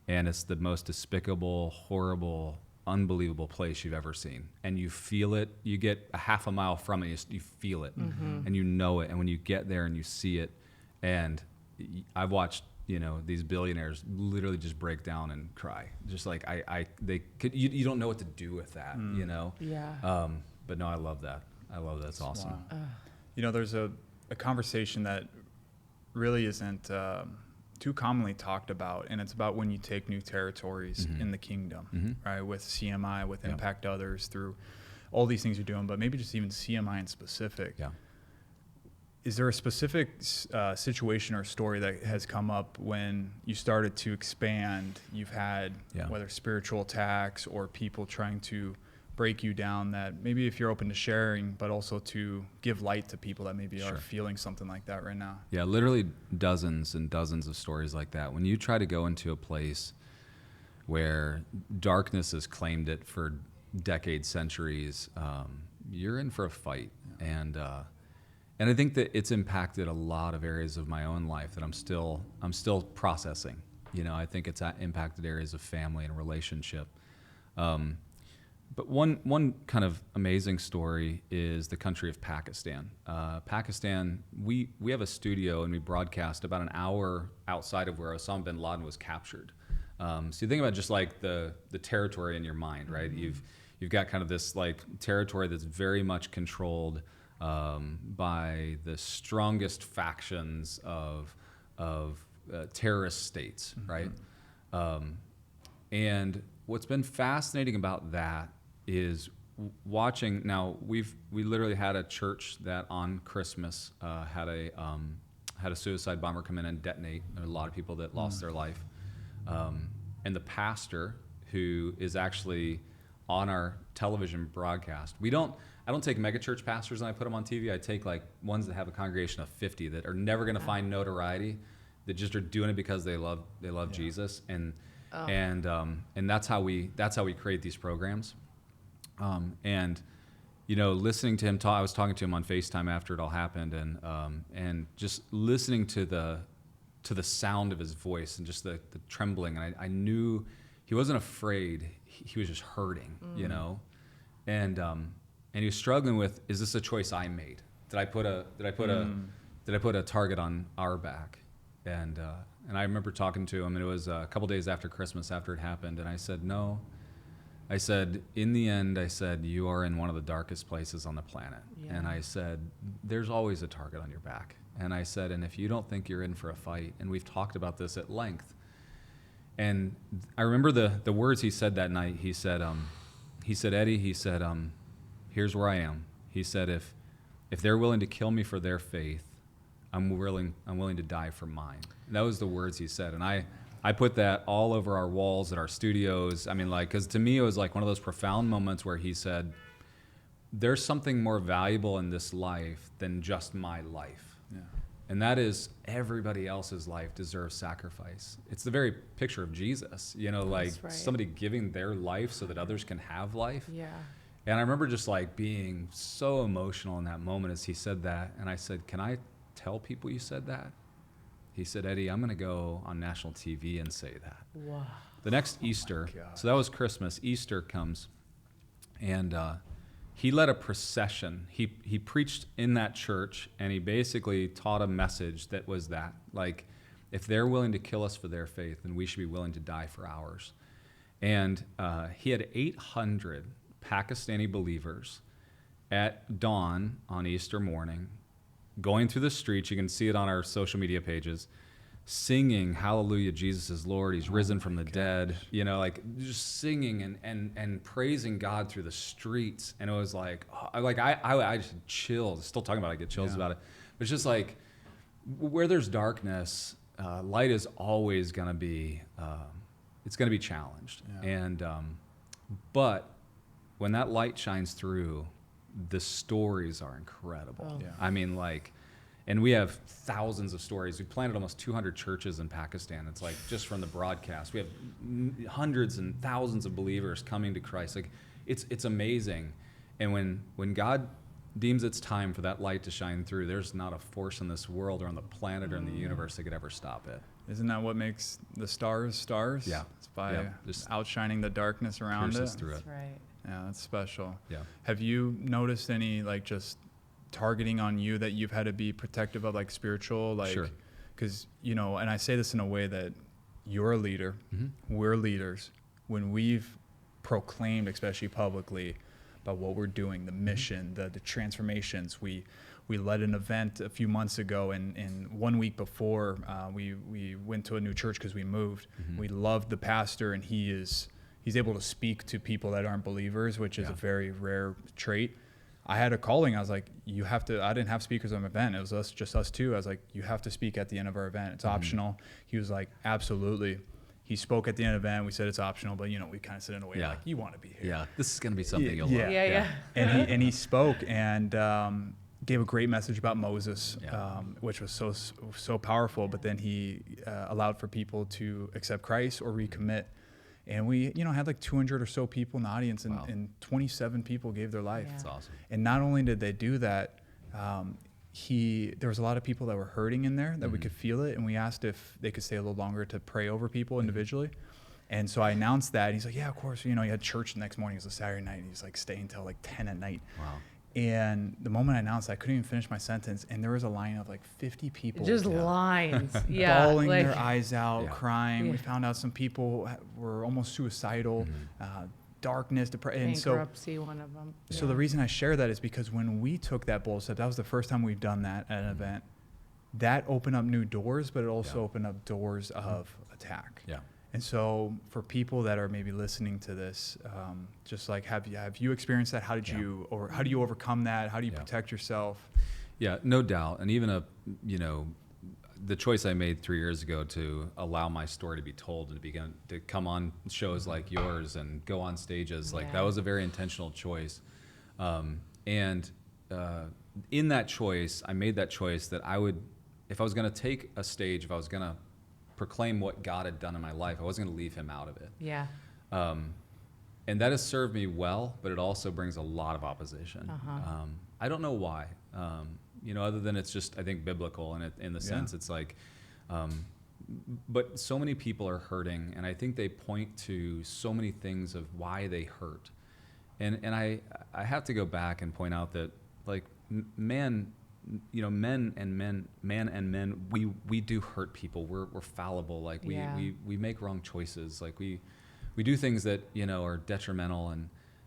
And it's the most despicable, horrible, unbelievable place you've ever seen. And you feel it. You get a half a mile from it, you feel it, and you know it. And when you get there and you see it, and I've watched, you know, these billionaires literally just break down and cry. Just like you don't know what to do with that, you know? Yeah. But no, I love that. It's awesome. Wow. You know, there's a conversation that really isn't too commonly talked about, and it's about when you take new territories in the kingdom, right? With CMI, with Yeah. Impact Others, through all these things you're doing, but maybe just even CMI in specific. Yeah. Is there a specific situation or story that has come up when you started to expand? You've had whether spiritual attacks or people trying to break you down, that maybe if you're open to sharing, but also to give light to people that maybe are feeling something like that right now. Yeah, literally dozens and dozens of stories like that. When you try to go into a place where darkness has claimed it for decades, centuries, you're in for a fight. And I think that it's impacted a lot of areas of my own life that I'm still processing. You know, I think it's impacted areas of family and relationship. But one kind of amazing story is the country of Pakistan. Pakistan, we have a studio and we broadcast about an hour outside of where Osama bin Laden was captured. So you think about just like the territory in your mind, right? You've got kind of this like territory that's very much controlled by the strongest factions of terrorist states, right? And what's been fascinating about that is watching. Now we literally had a church that on Christmas had a suicide bomber come in and detonate. There were a lot of people that lost their life, and the pastor, who is actually on our television broadcast. I don't take megachurch pastors and I put them on TV. I take like ones that have a congregation of 50 that are never going to find notoriety, that just are doing it because they love Jesus, and that's how we create these programs. And, listening to him talk, I was talking to him on FaceTime after it all happened, and just listening to the sound of his voice and just the trembling. And I knew he wasn't afraid. He was just hurting, and he was struggling with, is this a choice I made? Did I put a target on our back? And I remember talking to him, and it was a couple days after Christmas after it happened. And I said, no. I said, in the end, you are in one of the darkest places on the planet. Yeah. And I said, there's always a target on your back. And I said, and if you don't think you're in for a fight, and we've talked about this at length. And I remember the words he said that night. He said, Eddie, here's where I am. He said, if they're willing to kill me for their faith, I'm willing to die for mine. And that was the words he said. And I put that all over our walls at our studios. I mean, because to me, it was like one of those profound moments where he said, there's something more valuable in this life than just my life. Yeah. And that is, everybody else's life deserves sacrifice. It's the very picture of Jesus, right. Somebody giving their life so that others can have life. Yeah. And I remember just being so emotional in that moment as he said that. And I said, can I tell people you said that? He said, Eddie, I'm going to go on national TV and say that. Wow. The next Easter, so that was Christmas, Easter comes, and he led a procession. He preached in that church, and he basically taught a message that was that, if they're willing to kill us for their faith, then we should be willing to die for ours. And he had 800 Pakistani believers at dawn on Easter morning, going through the streets. You can see it on our social media pages, singing "Hallelujah, Jesus is Lord, He's risen from the dead." Just singing and praising God through the streets. And it was I just had chills. Still talking about it, I get chills about it. But it's just where there's darkness, light is always going to be. It's going to be challenged. Yeah. And but when that light shines through, the stories are incredible. Oh. Yeah. I mean, and we have thousands of stories. We've planted almost 200 churches in Pakistan. It's just from the broadcast. We have hundreds and thousands of believers coming to Christ. It's amazing. And when God deems it's time for that light to shine through, there's not a force in this world or on the planet or in the universe that could ever stop it. Isn't that what makes the stars stars? Yeah. It's by just outshining the darkness around it. Through That's it. right. Yeah, that's special. Yeah. Have you noticed any just targeting on you that you've had to be protective of, spiritual, Sure. Because and I say this in a way that you're a leader, we're leaders. When we've proclaimed, especially publicly, about what we're doing, the mission, the transformations, we led an event a few months ago, and 1 week before we went to a new church because we moved. We loved the pastor, and he's able to speak to people that aren't believers, which is a very rare trait. I had a calling. I was like, you have to, I didn't have speakers on my event. It was just us two. I was like, you have to speak at the end of our event. It's optional. He was like, absolutely. He spoke at the end of the event. We said it's optional, but we kind of said in a way you want to be here. Yeah, this is going to be something you'll love. Yeah. And he spoke and gave a great message about Moses, which was so powerful. But then he allowed for people to accept Christ or recommit. And we, had 200 or so people in the audience, and 27 people gave their life. Yeah. That's awesome. And not only did they do that, there was a lot of people that were hurting in there that we could feel it. And we asked if they could stay a little longer to pray over people individually. And so I announced that. And he's like, yeah, of course. He had church the next morning. It was a Saturday night. And he was staying until 10 at night. Wow. And the moment I announced, I couldn't even finish my sentence. And there was a line of 50 people. Just lines. Yeah. Bawling their eyes out, crying. Yeah. We found out some people were almost suicidal, darkness, depression. Bankruptcy, one of them. So the reason I share that is because when we took that bold step, that was the first time we've done that at an event. That opened up new doors, but it also opened up doors of attack. Yeah. And so for people that are maybe listening to this, just have you experienced that? How did you, or how do you overcome that? How do you protect yourself? Yeah, no doubt. And even the choice I made 3 years ago to allow my story to be told and to begin to come on shows like yours and go on stages, that was a very intentional choice. And in that choice, I made that choice that I would, if I was going to take a stage, if I was going to proclaim what God had done in my life, I wasn't going to leave him out of it. Yeah. And that has served me well, but it also brings a lot of opposition. I don't know why. Other than it's just, I think, biblical in the sense it's like, but so many people are hurting, and I think they point to so many things of why they hurt. And I have to go back and point out that, like, man and men, we do hurt people. We're fallible. Like we make wrong choices. Like we do things that, are detrimental,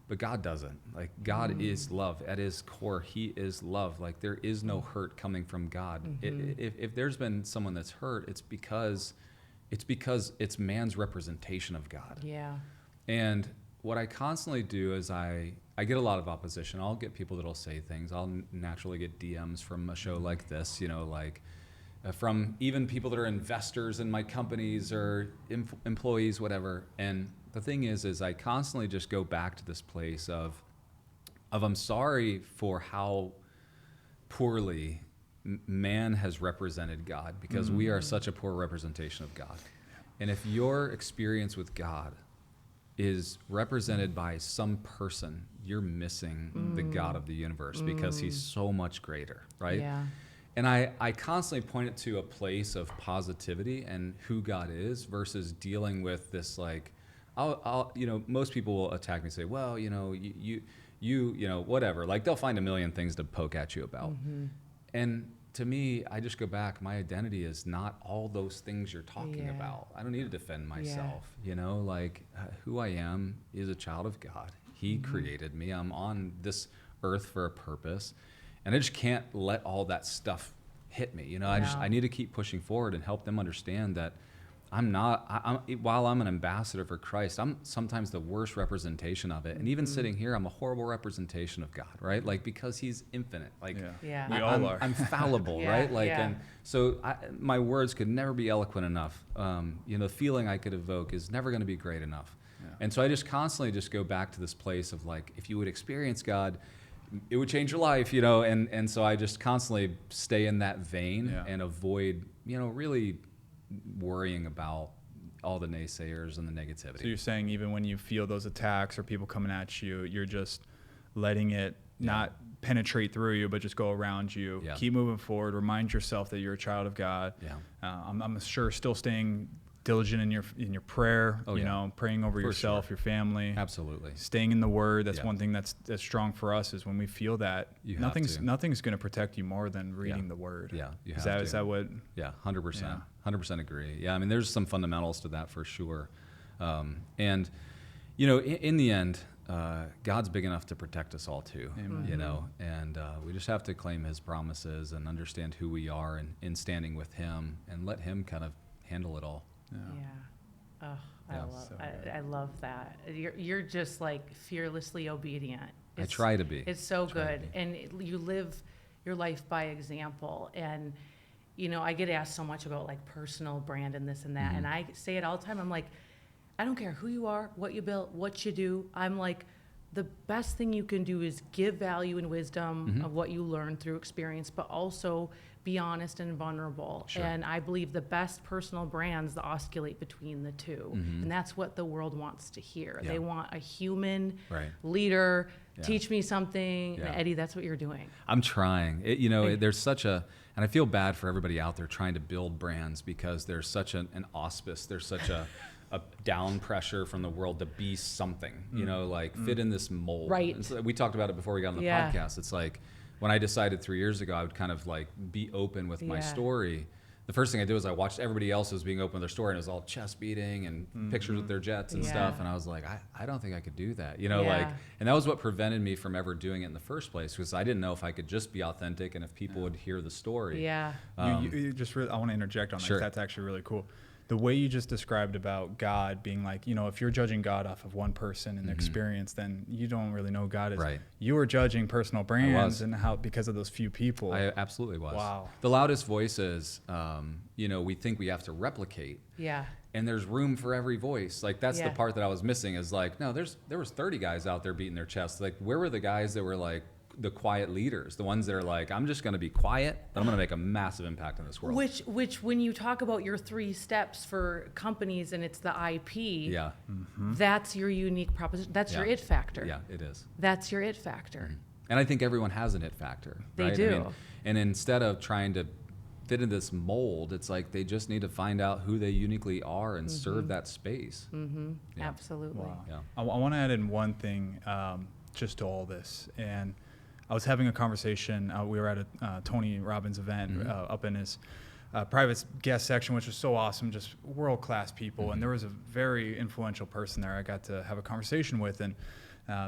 but God doesn't. Like, God is love. At his core, he is love. Like, there is no hurt coming from God. If there's been someone that's hurt, it's because it's man's representation of God. Yeah. And what I constantly do is I get a lot of opposition. I'll get people that'll say things. I'll naturally get DMs from a show like this, from even people that are investors in my companies or employees, whatever. And the thing is I constantly just go back to this place of I'm sorry for how poorly man has represented God, because we are such a poor representation of God. And if your experience with God is represented by some person, you're missing the God of the universe, because he's so much greater, right? Yeah. And I constantly point it to a place of positivity and who God is, versus dealing with this, like, I'll most people will attack me and say, well, you whatever, like they'll find a million things to poke at you about. And to me, I just go back, my identity is not all those things you're talking about. I don't need to defend myself, who I am is a child of God. He created me. I'm on this earth for a purpose, and I just can't let all that stuff hit me. I need to keep pushing forward and help them understand that while I'm an ambassador for Christ, I'm sometimes the worst representation of it. And even sitting here, I'm a horrible representation of God, right? Like, because he's infinite. Like, we all are. I'm fallible, right? Like, and so my words could never be eloquent enough. The feeling I could evoke is never going to be great enough. And so I just constantly just go back to this place of, like, if you would experience God, it would change your life, and so I just constantly stay in that vein and avoid, really worrying about all the naysayers and the negativity. So you're saying even when you feel those attacks or people coming at you, you're just letting it not penetrate through you, but just go around you. Keep moving forward. Remind yourself that you're a child of God. I'm sure still staying diligent in your prayer, praying over yourself, your family. Absolutely. Staying in the Word. That's one thing that's strong for us, is when we feel that nothing's going to protect you more than reading the Word. Is that what? Yeah, 100%. 100% agree. Yeah, I mean, there's some fundamentals to that for sure. And in the end, God's big enough to protect us all too. And we just have to claim his promises and understand who we are in standing with him, and let him kind of handle it all. I love that. You're just, like, fearlessly obedient. I try to be. It's so good. And you live your life by example. And, I get asked so much about, like, personal brand and this and that. And I say it all the time. I'm like, I don't care who you are, what you built, what you do. I'm like, the best thing you can do is give value and wisdom of what you learn through experience, but also be honest and vulnerable. Sure. And I believe the best personal brands oscillate between the two. And that's what the world wants to hear. They want a human leader, teach me something. And Eddie, that's what you're doing. I'm trying. There's such and I feel bad for everybody out there trying to build brands, because there's such an auspice. There's such a down pressure from the world to be something, fit in this mold. Right. So we talked about it before we got on the podcast. It's like, when I decided 3 years ago I would kind of, like, be open with my story, the first thing I did was I watched everybody else's being open with their story, and it was all chest beating and pictures with their jets and stuff. And I was like, I don't think I could do that, and that was what prevented me from ever doing it in the first place, because I didn't know if I could just be authentic and if people would hear the story. You just really, I want to interject on that. Sure. That's actually really cool. The way you just described about God being like, if you're judging God off of one person and their experience, then you don't really know God is. Right. You were judging personal brands and how, because of those few people. I absolutely was. Wow. The loudest voices, we think we have to replicate. And there's room for every voice. Like, that's the part that I was missing, is like, no, there was 30 guys out there beating their chests. Like, where were the guys that were like, the quiet leaders, the ones that are like, I'm just going to be quiet, but I'm going to make a massive impact in this world. Which when you talk about your 3 steps for companies and it's the IP, Yeah. that's your unique proposition. That's your Yeah. it factor. Yeah, it is. That's your it factor. And I think everyone has an it factor. They right? do. And instead of trying to fit in this mold, it's like they just need to find out who they uniquely are and serve that space. Mm-hmm. Yeah. Absolutely. Wow. Yeah. I want to add in one thing just to all this. And I was having a conversation. We were at a Tony Robbins event up in his private guest section, which was so awesome, just world-class people. And there was a very influential person there I got to have a conversation with, and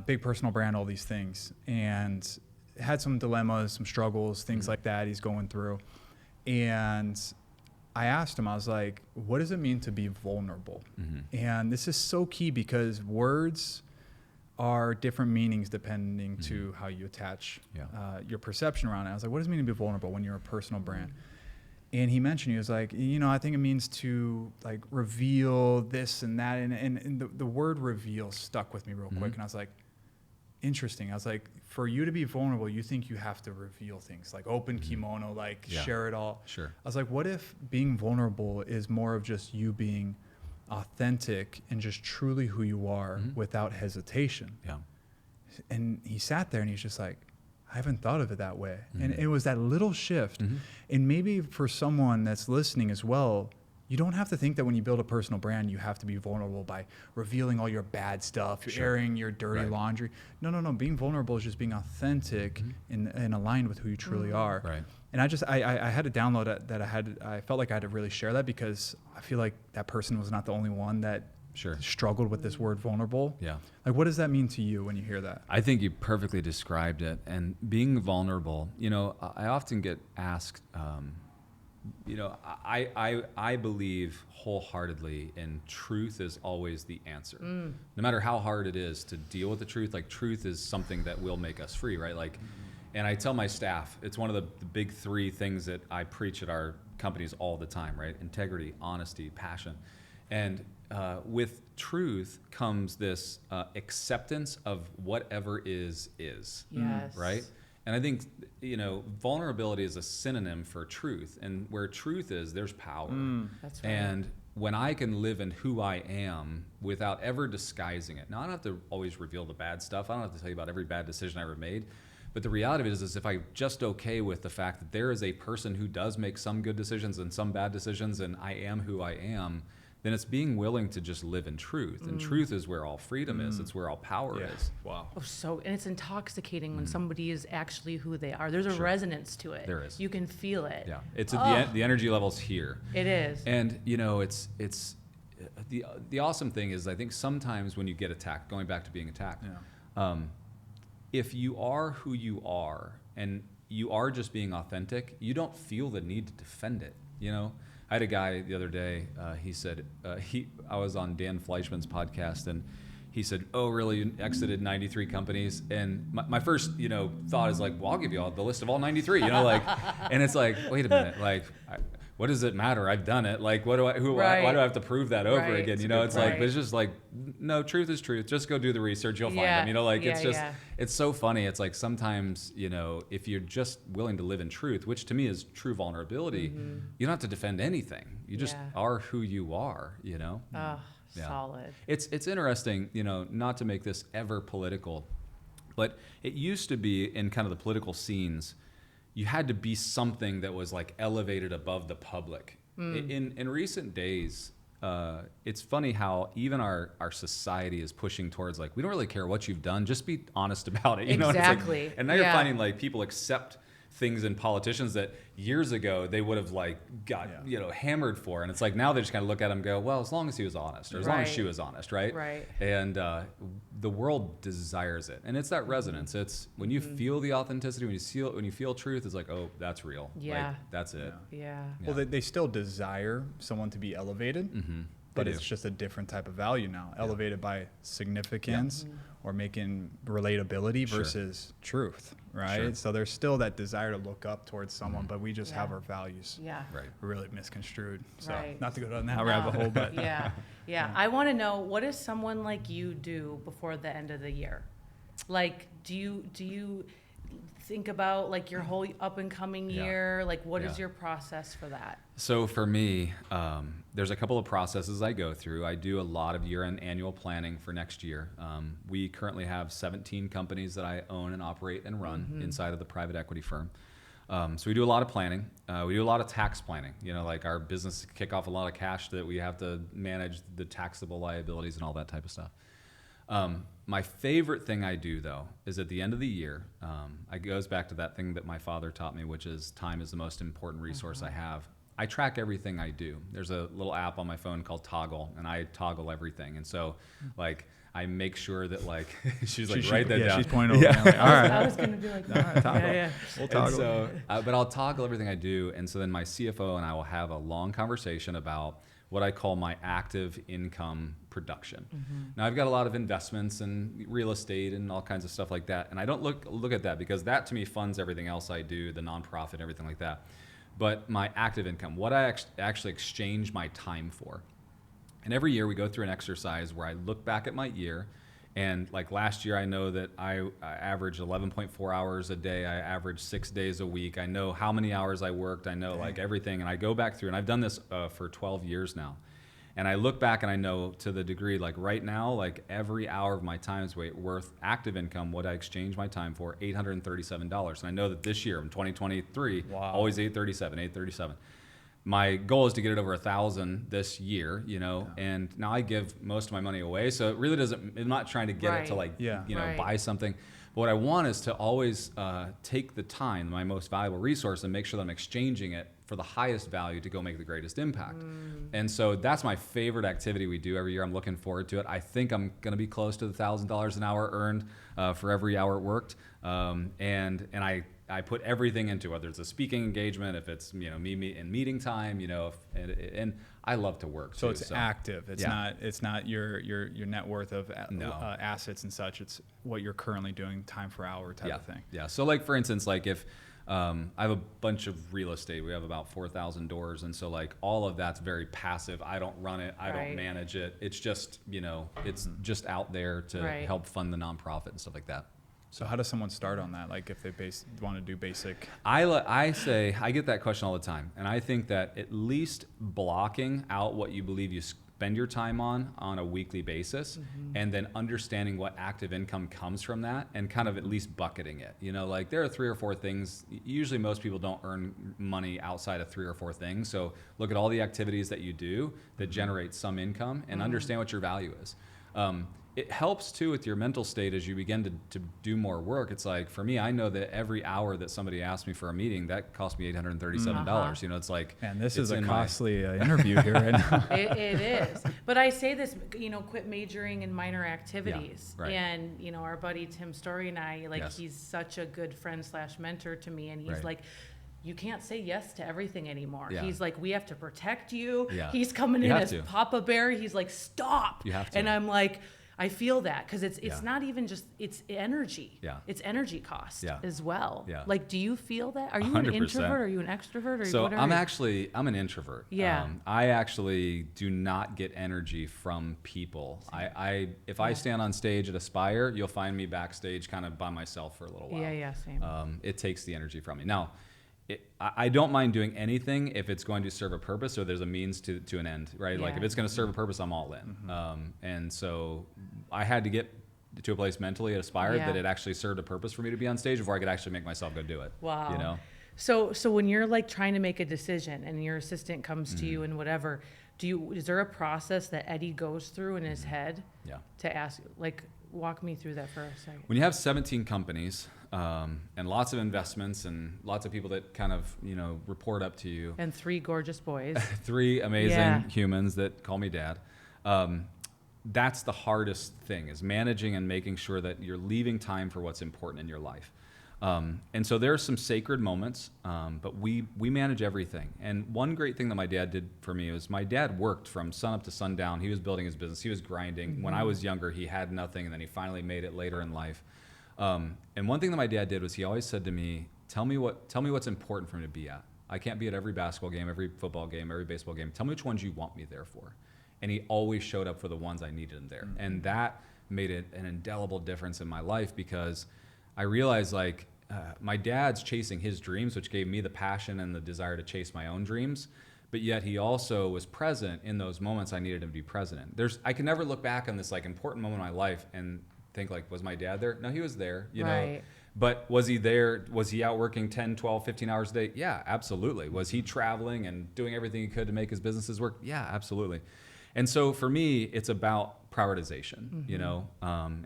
big personal brand, all these things. And had some dilemmas, some struggles, things like that he's going through. And I asked him, I was like, what does it mean to be vulnerable? And this is so key because words are different meanings depending to how you attach your perception around it. I was like, what does it mean to be vulnerable when you're a personal brand? And he mentioned, he was like, you know, I think it means to like reveal this and that. And the word reveal stuck with me real quick. And I was like, interesting. I was like, for you to be vulnerable, you think you have to reveal things like open kimono, like share it all. Sure. I was like, what if being vulnerable is more of just you being authentic and just truly who you are without hesitation? Yeah. And he sat there and he's just like, I haven't thought of it that way. And it was that little shift. And maybe for someone that's listening as well, you don't have to think that when you build a personal brand, you have to be vulnerable by revealing all your bad stuff, airing your dirty laundry. No. Being vulnerable is just being authentic and aligned with who you truly are. Right. And I had to download that I felt like I had to really share that because I feel like that person was not the only one that struggled with this word vulnerable. Yeah. Like, what does that mean to you when you hear that? I think you perfectly described it. And being vulnerable, you know, I often get asked, you know, I believe wholeheartedly in truth is always the answer. No matter how hard it is to deal with the truth, like truth is something that will make us free, right? Like, and I tell my staff, it's one of the big 3 things that I preach at our companies all the time, right? Integrity, honesty, passion. And with truth comes this acceptance of whatever is. Yes. Right? And I think, you know, vulnerability is a synonym for truth. And where truth is, there's power. That's right. And when I can live in who I am without ever disguising it. Now, I don't have to always reveal the bad stuff. I don't have to tell you about every bad decision I ever made. But the reality of it is if I'm just okay with the fact that there is a person who does make some good decisions and some bad decisions, and I am who I am, then it's being willing to just live in truth. And truth is where all freedom is. It's where all power is. Wow. Oh, and it's intoxicating when somebody is actually who they are. There's a resonance to it. There is. You can feel it. Yeah, it's the energy level's here. It is. And you know, it's the awesome thing is I think sometimes when you get attacked, going back to being attacked, if you are who you are and you are just being authentic, you don't feel the need to defend it. You know, I had a guy the other day. He said I was on Dan Fleischman's podcast and. He said, "Oh, really? You exited 93 companies?" And my first, you know, thought is like, "Well, I'll give you all the list of all 93." You know, like, and it's like, wait a minute, like, what does it matter? I've done it. Like, why do I have to prove that over again? You know, it's like, but it's just like, no, truth is truth. Just go do the research, you'll find them. You know, like it's so funny. It's like sometimes, you know, if you're just willing to live in truth, which to me is true vulnerability, you don't have to defend anything. You just are who you are. You know. Solid. It's interesting, you know, not to make this ever political, but it used to be in kind of the political scenes, you had to be something that was like elevated above the public. In recent days, it's funny how even our society is pushing towards like, we don't really care what you've done, just be honest about it. You know? Exactly. And, it's like, and now you're finding like people accept things in politicians that years ago they would have like got you know hammered for, and it's like now they just kind of look at him and go, well, as long as he was honest, or as long as she was honest, right? And the world desires it, and it's that resonance. It's when you feel the authenticity, when you feel truth, it's like, oh, that's real. Like, that's it. Well, they still desire someone to be elevated, but it's just a different type of value now, elevated by significance or making relatability versus truth, right? So there's still that desire to look up towards someone, but we just have our values really misconstrued. So not to go down that rabbit hole, but I want to know, what does someone like you do before the end of the year? Like, do you think about like your whole up and coming Yeah. year? Like, what is Yeah. your process for that? So for me, there's a couple of processes I go through. I do a lot of year-end annual planning for next year. We currently have 17 companies that I own and operate and run inside of the private equity firm. So we do a lot of planning. We do a lot of tax planning. You know, like our business kick off a lot of cash that we have to manage the taxable liabilities and all that type of stuff. My favorite thing I do, though, is at the end of the year, it goes back to that thing that my father taught me, which is time is the most important resource I have. I track everything I do. There's a little app on my phone called Toggle, and I toggle everything. And so, like, I make sure that, like, she's like, write that down. She's pointing over. Yeah. Like, all right. I was going to be like, Toggle. yeah. We'll And toggle. so, but I'll toggle everything I do. And so then my CFO and I will have a long conversation about what I call my active income production. Now I've got a lot of investments in real estate and all kinds of stuff like that. And I don't look at that because that to me funds everything else I do, the nonprofit, everything like that. But my active income, what I actually exchange my time for. And every year we go through an exercise where I look back at my year. And like last year, I know that I averaged 11.4 hours a day. I averaged 6 days a week. I know how many hours I worked. I know like everything. And I go back through, and I've done this for 12 years now. And I look back and I know to the degree, like right now, like every hour of my time is worth active income, what I exchange my time for, $837. And I know that this year, in 2023, always 837. My goal is to get it over 1,000 this year, you know, and now I give most of my money away. So it really doesn't, I'm not trying to get it to like, you know, buy something. But what I want is to always take the time, my most valuable resource, and make sure that I'm exchanging it for the highest value to go make the greatest impact. And so that's my favorite activity we do every year. I'm looking forward to it. I think I'm going to be close to the $1,000 an hour earned for every hour worked. And I put everything into it, whether it's a speaking engagement, if it's, you know, me in meeting time, you know, and I love to work. So too, it's active. It's not your net worth of assets and such. It's what you're currently doing, time per hour type of thing. Yeah. So like for instance, like if I have a bunch of real estate, we have about 4,000 doors, and so like all of that's very passive. I don't run it. I don't manage it. It's just, you know, it's just out there to help fund the nonprofit and stuff like that. So how does someone start on that? Like if they want to do basic? I say, I get that question all the time. And I think that at least blocking out what you believe you spend your time on a weekly basis, and then understanding what active income comes from that, and kind of at least bucketing it. You know, like there are 3 or 4 things. Usually most people don't earn money outside of 3 or 4 things. So look at all the activities that you do that generate some income, and understand what your value is. It helps too with your mental state as you begin to do more work. It's like, for me, I know that every hour that somebody asks me for a meeting, that cost me $837. You know, it's like, man, this is a costly interview here right now. It is. But I say this, you know, quit majoring in minor activities. Yeah, right. And, you know, our buddy Tim Story and I, like, he's such a good friend / mentor to me. And he's like, you can't say yes to everything anymore. Yeah. He's like, we have to protect you. Yeah. He's coming in as Papa Bear. He's like, stop. You have to. And I'm like, I feel that because it's not even just, it's energy. Yeah. It's energy cost as well. Yeah. Like, do you feel that? Are you 100%. an introvert? Are you an extrovert? Or So what are I'm an introvert. Yeah. I actually do not get energy from people. If I stand on stage at Aspire, you'll find me backstage kind of by myself for a little while. Yeah, same. It takes the energy from me. Now, I don't mind doing anything if it's going to serve a purpose or there's a means to an end, right? Like if it's going to serve a purpose, I'm all in. And so I had to get to a place mentally at Aspire that it actually served a purpose for me to be on stage before I could actually make myself go do it. Wow. You know? So when you're like trying to make a decision and your assistant comes to you and whatever, is there a process that Eddie goes through in his head to ask, like, walk me through that for a second? When you have 17 companies and lots of investments and lots of people that kind of, you know, report up to you. And 3 gorgeous boys. 3 amazing humans that call me dad. That's the hardest thing, is managing and making sure that you're leaving time for what's important in your life. And so there are some sacred moments, but we manage everything. And one great thing that my dad did for me was my dad worked from sun up to sundown. He was building his business. He was grinding. When I was younger, he had nothing, and then he finally made it later in life. And one thing that my dad did was he always said to me, tell me what's important for me to be at. I can't be at every basketball game, every football game, every baseball game. Tell me which ones you want me there for. And he always showed up for the ones I needed him there. And that made it an indelible difference in my life, because I realized, like, my dad's chasing his dreams, which gave me the passion and the desire to chase my own dreams. But yet he also was present in those moments I needed him to be present in. I can never look back on this like important moment in my life and think like, was my dad there? No, he was there, you know. But was he there? Was he out working 10, 12, 15 hours a day? Yeah, absolutely. Was he traveling and doing everything he could to make his businesses work? Yeah, absolutely. And so for me, it's about prioritization, you know.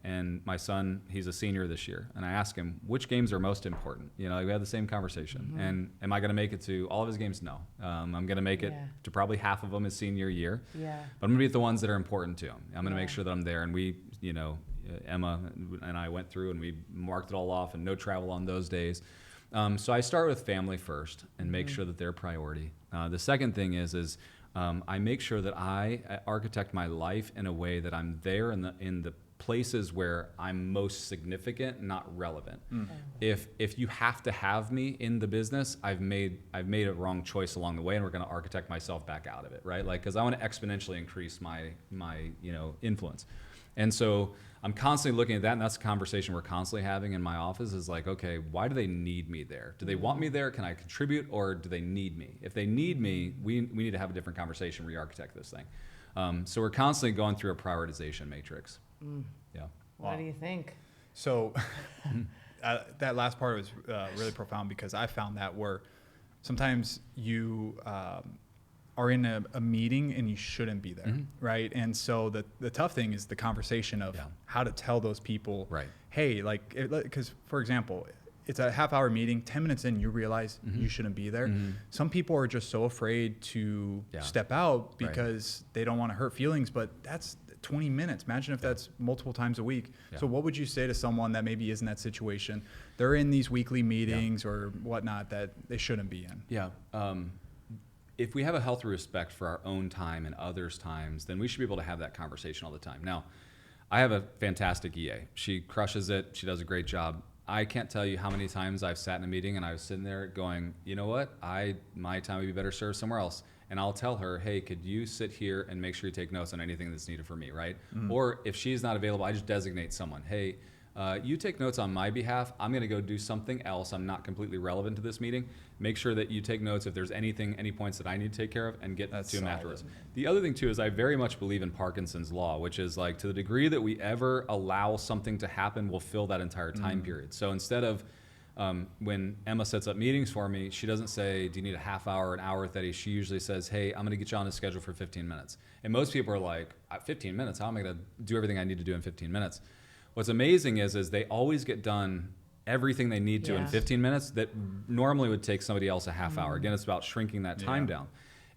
And my son, he's a senior this year, and I ask him, which games are most important? You know, we had the same conversation. And am I going to make it to all of his games? No. I'm going to make it to probably half of them his senior year. But I'm going to be at the ones that are important to him. I'm going to make sure that I'm there. And we, you know, Emma and I went through and we marked it all off, and no travel on those days. So I start with family first and make sure that they're priority. The second thing is I make sure that I architect my life in a way that I'm there in the places where I'm most significant, not relevant. If you have to have me in the business, I've made a wrong choice along the way, and we're going to architect myself back out of it, right? Like, because I want to exponentially increase my you know, influence. And so I'm constantly looking at that, and that's a conversation we're constantly having in my office is like, okay, why do they need me there? Do they want me there? Can I contribute, or do they need me? If they need me, we need to have a different conversation, re-architect this thing. So we're constantly going through a prioritization matrix. Yeah. What do you think? So that last part was really profound, because I found that where sometimes you are in a meeting and you shouldn't be there, right? And so the tough thing is the conversation of how to tell those people, hey, like, because for example, it's a half-hour meeting, 10 minutes in, you realize you shouldn't be there. Some people are just so afraid to step out because they don't want to hurt feelings, but that's 20 minutes. Imagine if that's multiple times a week. So what would you say to someone that maybe is in that situation? They're in these weekly meetings or whatnot that they shouldn't be in. If we have a healthy respect for our own time and others' times, then we should be able to have that conversation all the time. Now, I have a fantastic EA. She crushes it. She does a great job. I can't tell you how many times I've sat in a meeting and I was sitting there going, you know what? My time would be better served somewhere else. And I'll tell her, hey, could you sit here and make sure you take notes on anything that's needed for me, right? Or if she's not available, I just designate someone. Hey, you take notes on my behalf. I'm going to go do something else. I'm not completely relevant to this meeting. Make sure that you take notes if there's any points that I need to take care of, and get to them afterwards. The other thing too is I very much believe in Parkinson's law, which is like, to the degree that we ever allow something to happen, we'll fill that entire time period. So instead of when Emma sets up meetings for me, she doesn't say, do you need a half hour, an hour, 30? She usually says, hey, I'm going to get you on a schedule for 15 minutes. And most people are like, 15 minutes? How am I going to do everything I need to do in 15 minutes? What's amazing is they always get done everything they need to in 15 minutes that normally would take somebody else a half hour. Again, it's about shrinking that time down.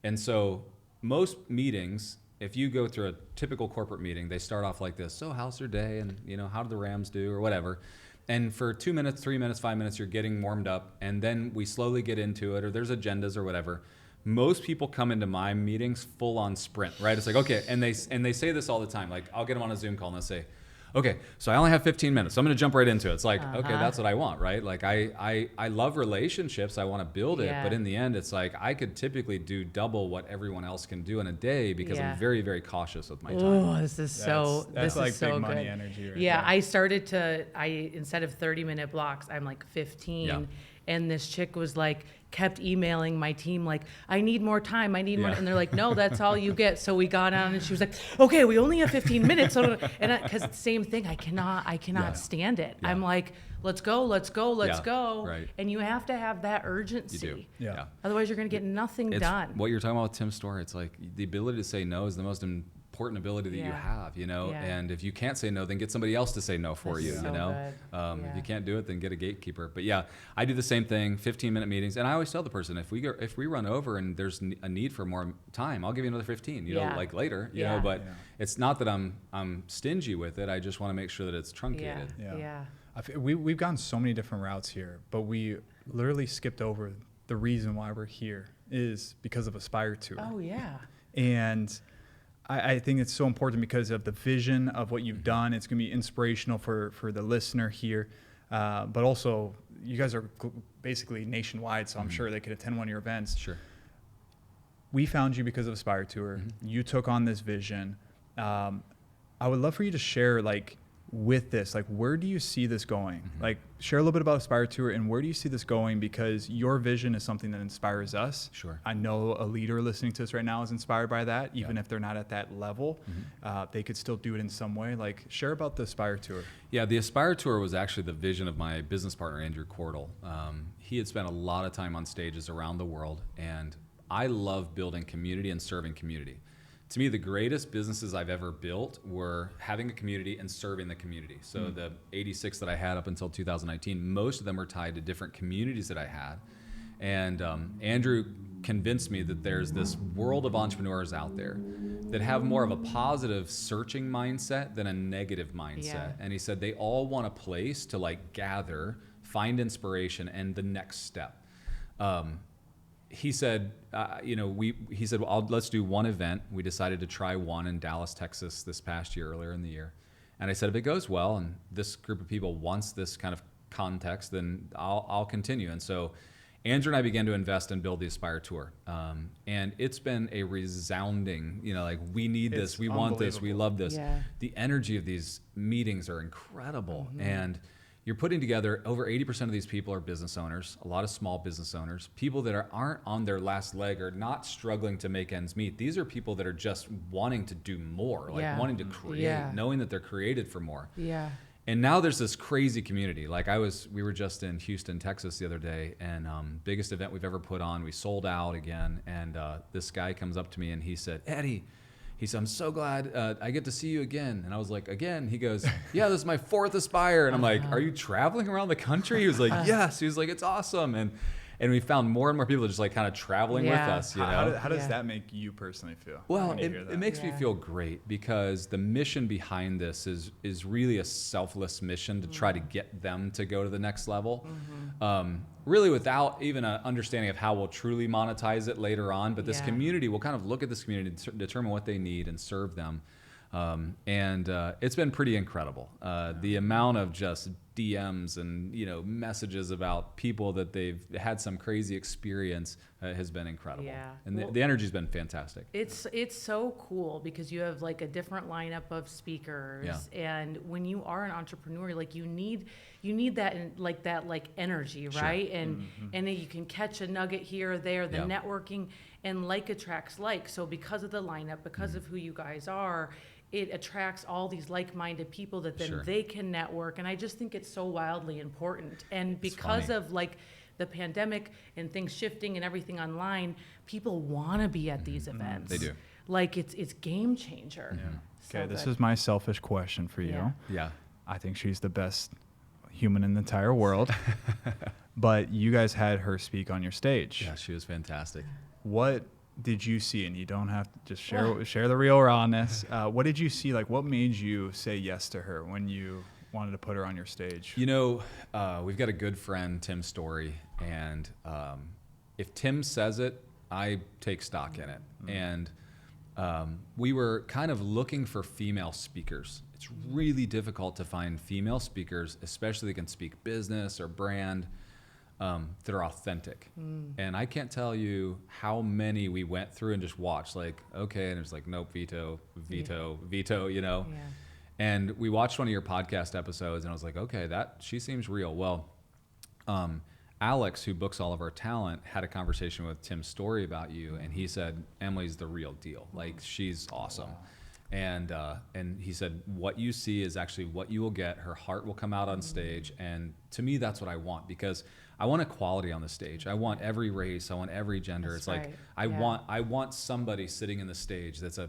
And so most meetings, if you go through a typical corporate meeting, they start off like this. So how's your day? And you know, how did the Rams do, or whatever. And for 2 minutes, 3 minutes, 5 minutes, you're getting warmed up. And then we slowly get into it, or there's agendas or whatever. Most people come into my meetings full on sprint, right? It's like, okay. And they say this all the time. Like, I'll get them on a Zoom call and they'll say, okay, so I only have 15 minutes. So I'm going to jump right into it. It's like, okay, that's what I want, right? Like, I love relationships. I want to build it. But in the end, it's like, I could typically do double what everyone else can do in a day, because I'm very, very cautious with my time. Oh, this is that's like so big money good. Energy right Yeah, there. I started instead of 30-minute blocks, I'm like 15. Yeah. And this chick was like, kept emailing my team like, I need more time, I need more. And they're like, no, that's all you get. So we got on, and she was like, okay, we only have 15 minutes. And because same thing, I cannot stand it. I'm like, let's go. Right. And you have to have that urgency. You do. Yeah. Otherwise, you're going to get nothing done. What you're talking about with Tim's story, it's like the ability to say no is the most important ability that you have, you know. And if you can't say no, then get somebody else to say no for you, you know. If you can't do it, then get a gatekeeper. But yeah, I do the same thing, 15-minute meetings. And I always tell the person, if we run over and there's a need for more time, I'll give you another 15, you know, like later, you know. But it's not that I'm stingy with it. I just want to make sure that it's truncated. We've gone so many different routes here, but we literally skipped over the reason why we're here is because of Aspire Tour. Oh yeah. And I think it's so important because of the vision of what you've done. It's going to be inspirational for the listener here. But also, you guys are basically nationwide, so I'm sure they could attend one of your events. Sure. We found you because of Aspire Tour. You took on this vision. I would love for you to share, like, with this, like, where do you see this going? Like, share a little bit about Aspire Tour and where do you see this going? Because your vision is something that inspires us. Sure. I know a leader listening to us right now is inspired by that. Even if they're not at that level, they could still do it in some way. Like, share about the Aspire Tour. Yeah, the Aspire Tour was actually the vision of my business partner, Andrew Cordell. He had spent a lot of time on stages around the world, and I love building community and serving community. To me, the greatest businesses I've ever built were having a community and serving the community. So the 86 that I had up until 2019, most of them were tied to different communities that I had. And Andrew convinced me that there's this world of entrepreneurs out there that have more of a positive searching mindset than a negative mindset. Yeah. And he said they all want a place to like gather, find inspiration, and the next step. He said, well, let's do one event. We decided to try one in Dallas, Texas this past year, earlier in the year. And I said, if it goes well and this group of people wants this kind of context, then I'll continue. And so Andrew and I began to invest and build the Aspire Tour. And it's been a resounding, like, we need this, we want this, we love this. Yeah. The energy of these meetings are incredible. And you're putting together, over 80% of these people are business owners, a lot of small business owners, people that aren't on their last leg or not struggling to make ends meet. These are people that are just wanting to do more, like wanting to create, knowing that they're created for more. Yeah. And now there's this crazy community. Like we were just in Houston, Texas the other day, and biggest event we've ever put on. We sold out again, and this guy comes up to me and he said, Eddie, he said, I'm so glad I get to see you again. And I was like, again? He goes, yeah, this is my 4th Aspire. And I'm like, are you traveling around the country? He was like, yes. He was like, it's awesome. And we found more and more people just like kind of traveling with us, How does that make you personally feel? Well, it makes me feel great because the mission behind this is really a selfless mission to try to get them to go to the next level. Really without even an understanding of how we'll truly monetize it later on. But this community, we'll kind of look at this community to determine what they need and serve them. And it's been pretty incredible. The amount of just DMs and messages about people that they've had some crazy experience has been incredible. Yeah. And the energy's been fantastic. It's so cool because you have like a different lineup of speakers, and when you are an entrepreneur, like you need that energy, right? And then you can catch a nugget here or there. The networking and like attracts like. So because of the lineup, because of who you guys are, it attracts all these like-minded people that then they can network. And I just think it's so wildly important. And because of like the pandemic and things shifting and everything online, people want to be at these events. They do. Like it's game changer. Yeah. So Okay, this good. is my selfish question for you. Yeah. I think she's the best human in the entire world. But you guys had her speak on your stage. Yeah, she was fantastic. What did you see? And you don't have to just share the real rawness. What did you see? Like, what made you say yes to her when you wanted to put her on your stage? We've got a good friend, Tim Story, and if Tim says it, I take stock in it. And we were kind of looking for female speakers. It's really difficult to find female speakers, especially that can speak business or brand, that are authentic. And I can't tell you how many we went through and just watched, like, okay, and it was like, nope, veto, Yeah. And we watched one of your podcast episodes and I was like, okay, she seems real. Well, Alex, who books all of our talent, had a conversation with Tim Story about you, and he said, Emily's the real deal. Like, she's awesome. Wow. And he said, what you see is actually what you will get. Her heart will come out on stage. And to me, that's what I want, because I want equality on the stage. I want every race. I want every gender. That's it's like, right. I want somebody sitting in the stage that's an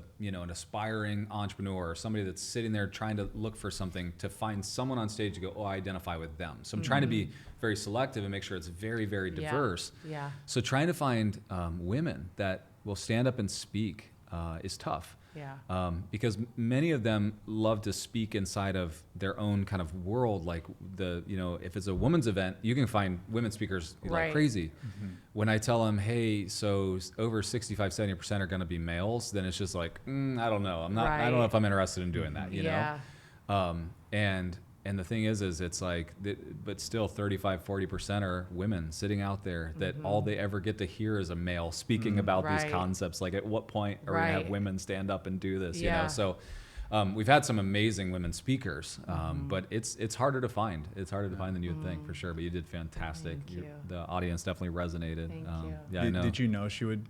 aspiring entrepreneur, or somebody that's sitting there trying to look for something, to find someone on stage to go, oh, I identify with them. So I'm trying to be very selective and make sure it's very, very diverse. Yeah. So trying to find women that will stand up and speak is tough. Yeah. Because many of them love to speak inside of their own kind of world. Like if it's a women's event, you can find women speakers like crazy. When I tell them, hey, so over 65, 70% are going to be males, then it's just like, I don't know. I don't know if I'm interested in doing that, you know? And the thing is it's like, but still 35, 40% are women sitting out there that all they ever get to hear is a male speaking about these concepts. Like, at what point are we going to have women stand up and do this, you know? So We've had some amazing women speakers, but it's harder to find. It's harder to find than you would think, for sure. But you did fantastic. Thank you. The audience definitely resonated. Thank you. Yeah, I know. Did you know she would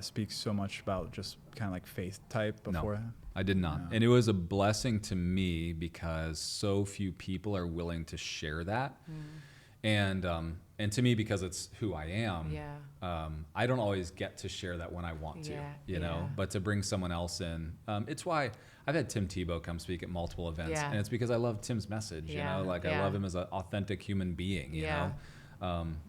speak so much about just kind of like faith type beforehand? I did not. No. And it was a blessing to me because so few people are willing to share that. And to me, because it's who I am, I don't always get to share that when I want to, you know, but to bring someone else in, it's why I've had Tim Tebow come speak at multiple events, and it's because I love Tim's message, you know, like I love him as an authentic human being, you know.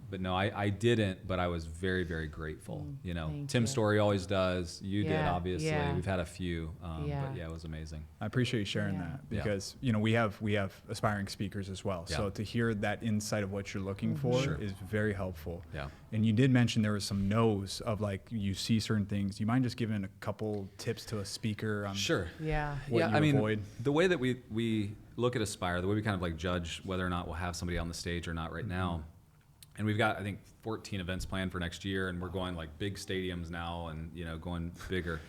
But no, I didn't, but I was very, very grateful. You know, Tim's story always does. You did, obviously. We've had a few, but yeah, it was amazing. I appreciate you sharing that because you know we have aspiring speakers as well. So to hear that insight of what you're looking for is very helpful. Yeah. And you did mention there was some no's of like you see certain things. Do you mind just giving a couple tips to a speaker on what you avoid? The way that we look at Aspire, the way we kind of like judge whether or not we'll have somebody on the stage or not right now. And we've got, I think, 14 events planned for next year, and we're going like big stadiums now, and you know, going bigger.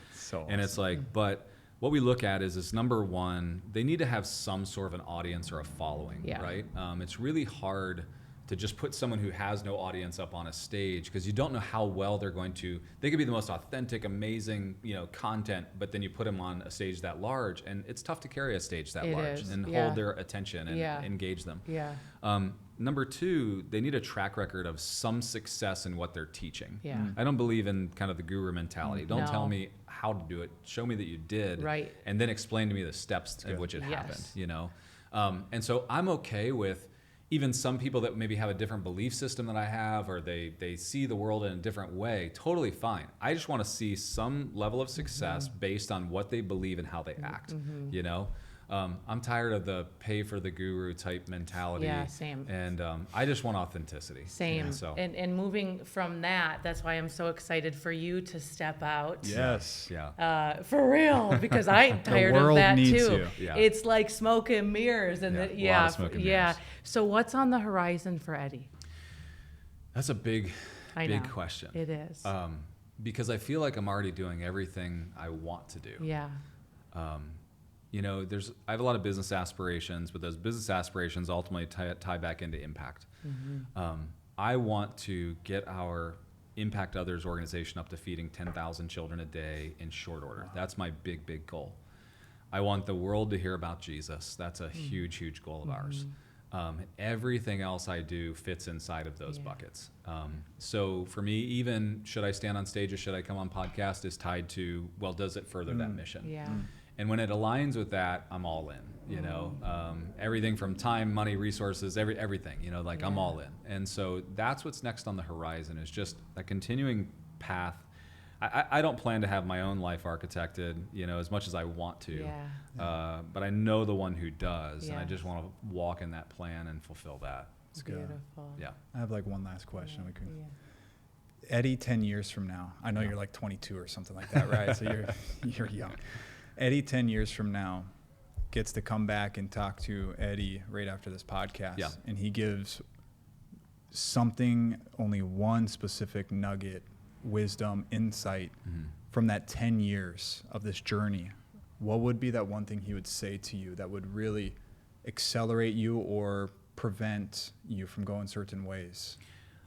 And it's like, but what we look at is number one, they need to have some sort of an audience or a following, right? It's really hard to just put someone who has no audience up on a stage because you don't know how well they're going to. They could be the most authentic, amazing, you know, content, but then you put them on a stage that large, and it's tough to carry a stage that large and hold their attention and engage them. Number two, they need a track record of some success in what they're teaching. I don't believe in kind of the guru mentality. Don't tell me how to do it. Show me that you did, and then explain to me the steps in which it happened. You know, and so I'm okay with even some people that maybe have a different belief system than I have, or they see the world in a different way. Totally fine. I just want to see some level of success based on what they believe and how they act. You know. I'm tired of the pay for the guru type mentality. Same. And I just want authenticity. Same. So. And moving from that's why I'm so excited for you to step out. Yes. For real, because I'm tired of that too. You. It's like smoke and mirrors, and a lot of smoke and mirrors. So what's on the horizon for Eddie? That's a big question. It is. Because I feel like I'm already doing everything I want to do. You know, I have a lot of business aspirations, but those business aspirations ultimately tie back into impact. I want to get our Impact Others organization up to feeding 10,000 children a day in short order. That's my big, big goal. I want the world to hear about Jesus. That's a huge, huge goal of ours. Everything else I do fits inside of those buckets. So for me, even should I stand on stage or should I come on podcast is tied to, well, does it further that mission? And when it aligns with that, I'm all in, you know, everything from time, money, resources, everything, you know, like I'm all in. And so that's what's next on the horizon is just a continuing path. I don't plan to have my own life architected, you know, as much as I want to, but I know the one who does, and I just want to walk in that plan and fulfill that. It's good. Beautiful. Yeah. I have like one last question. Eddie, 10 years from now, I know you're like 22 or something like that, right? So you're young. Eddie, 10 years from now, gets to come back and talk to Eddie right after this podcast. And he gives something, only one specific nugget, wisdom, insight from that 10 years of this journey. What would be that one thing he would say to you that would really accelerate you or prevent you from going certain ways?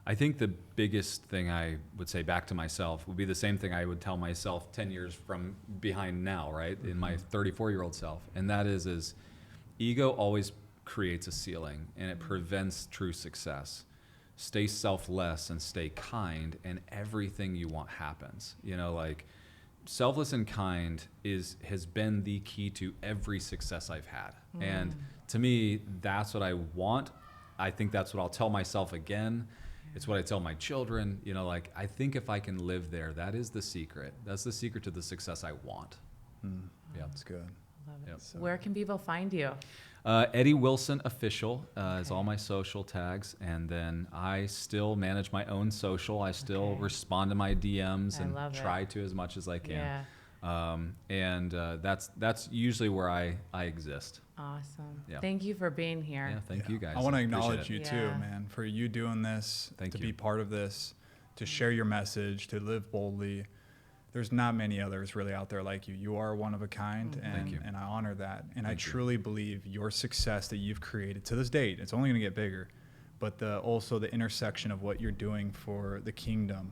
I think the biggest thing I would say back to myself would be the same thing I would tell myself 10 years from behind now, right? In my 34-year-old self. And that is ego always creates a ceiling and it prevents true success. Stay selfless and stay kind and everything you want happens. You know, like selfless and kind has been the key to every success I've had. And to me, that's what I want. I think that's what I'll tell myself again. It's what I tell my children, you know, like, I think if I can live there, that is the secret. That's the secret to the success I want. Yeah, that's good. Love it. So. Where can people find you? Eddie Wilson Official is all my social tags. And then I still manage my own social. I still respond to my DMs and try to as much as I can. That's usually where I exist. Awesome. Thank you for being here. Yeah, thank you guys. I want to acknowledge you too, man, for you doing this, Thank to you. be part of this, to share your message, to live boldly. there's not many others really out there like you. You are one of a kind, Thank you. and I honor that. And I Thank you. truly believe your success that you've created to this date, it's only going to get bigger, but also the intersection of what you're doing for the kingdom,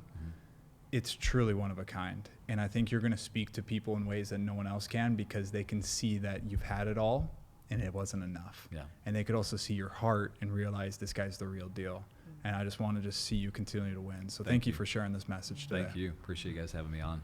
it's truly one of a kind. And I think you're going to speak to people in ways that no one else can, because they can see that you've had it all and it wasn't enough. Yeah. And they could also see your heart and realize this guy's the real deal. And I just want to just see you continue to win. So thank you for sharing this message today. Thank you. Appreciate you guys having me on.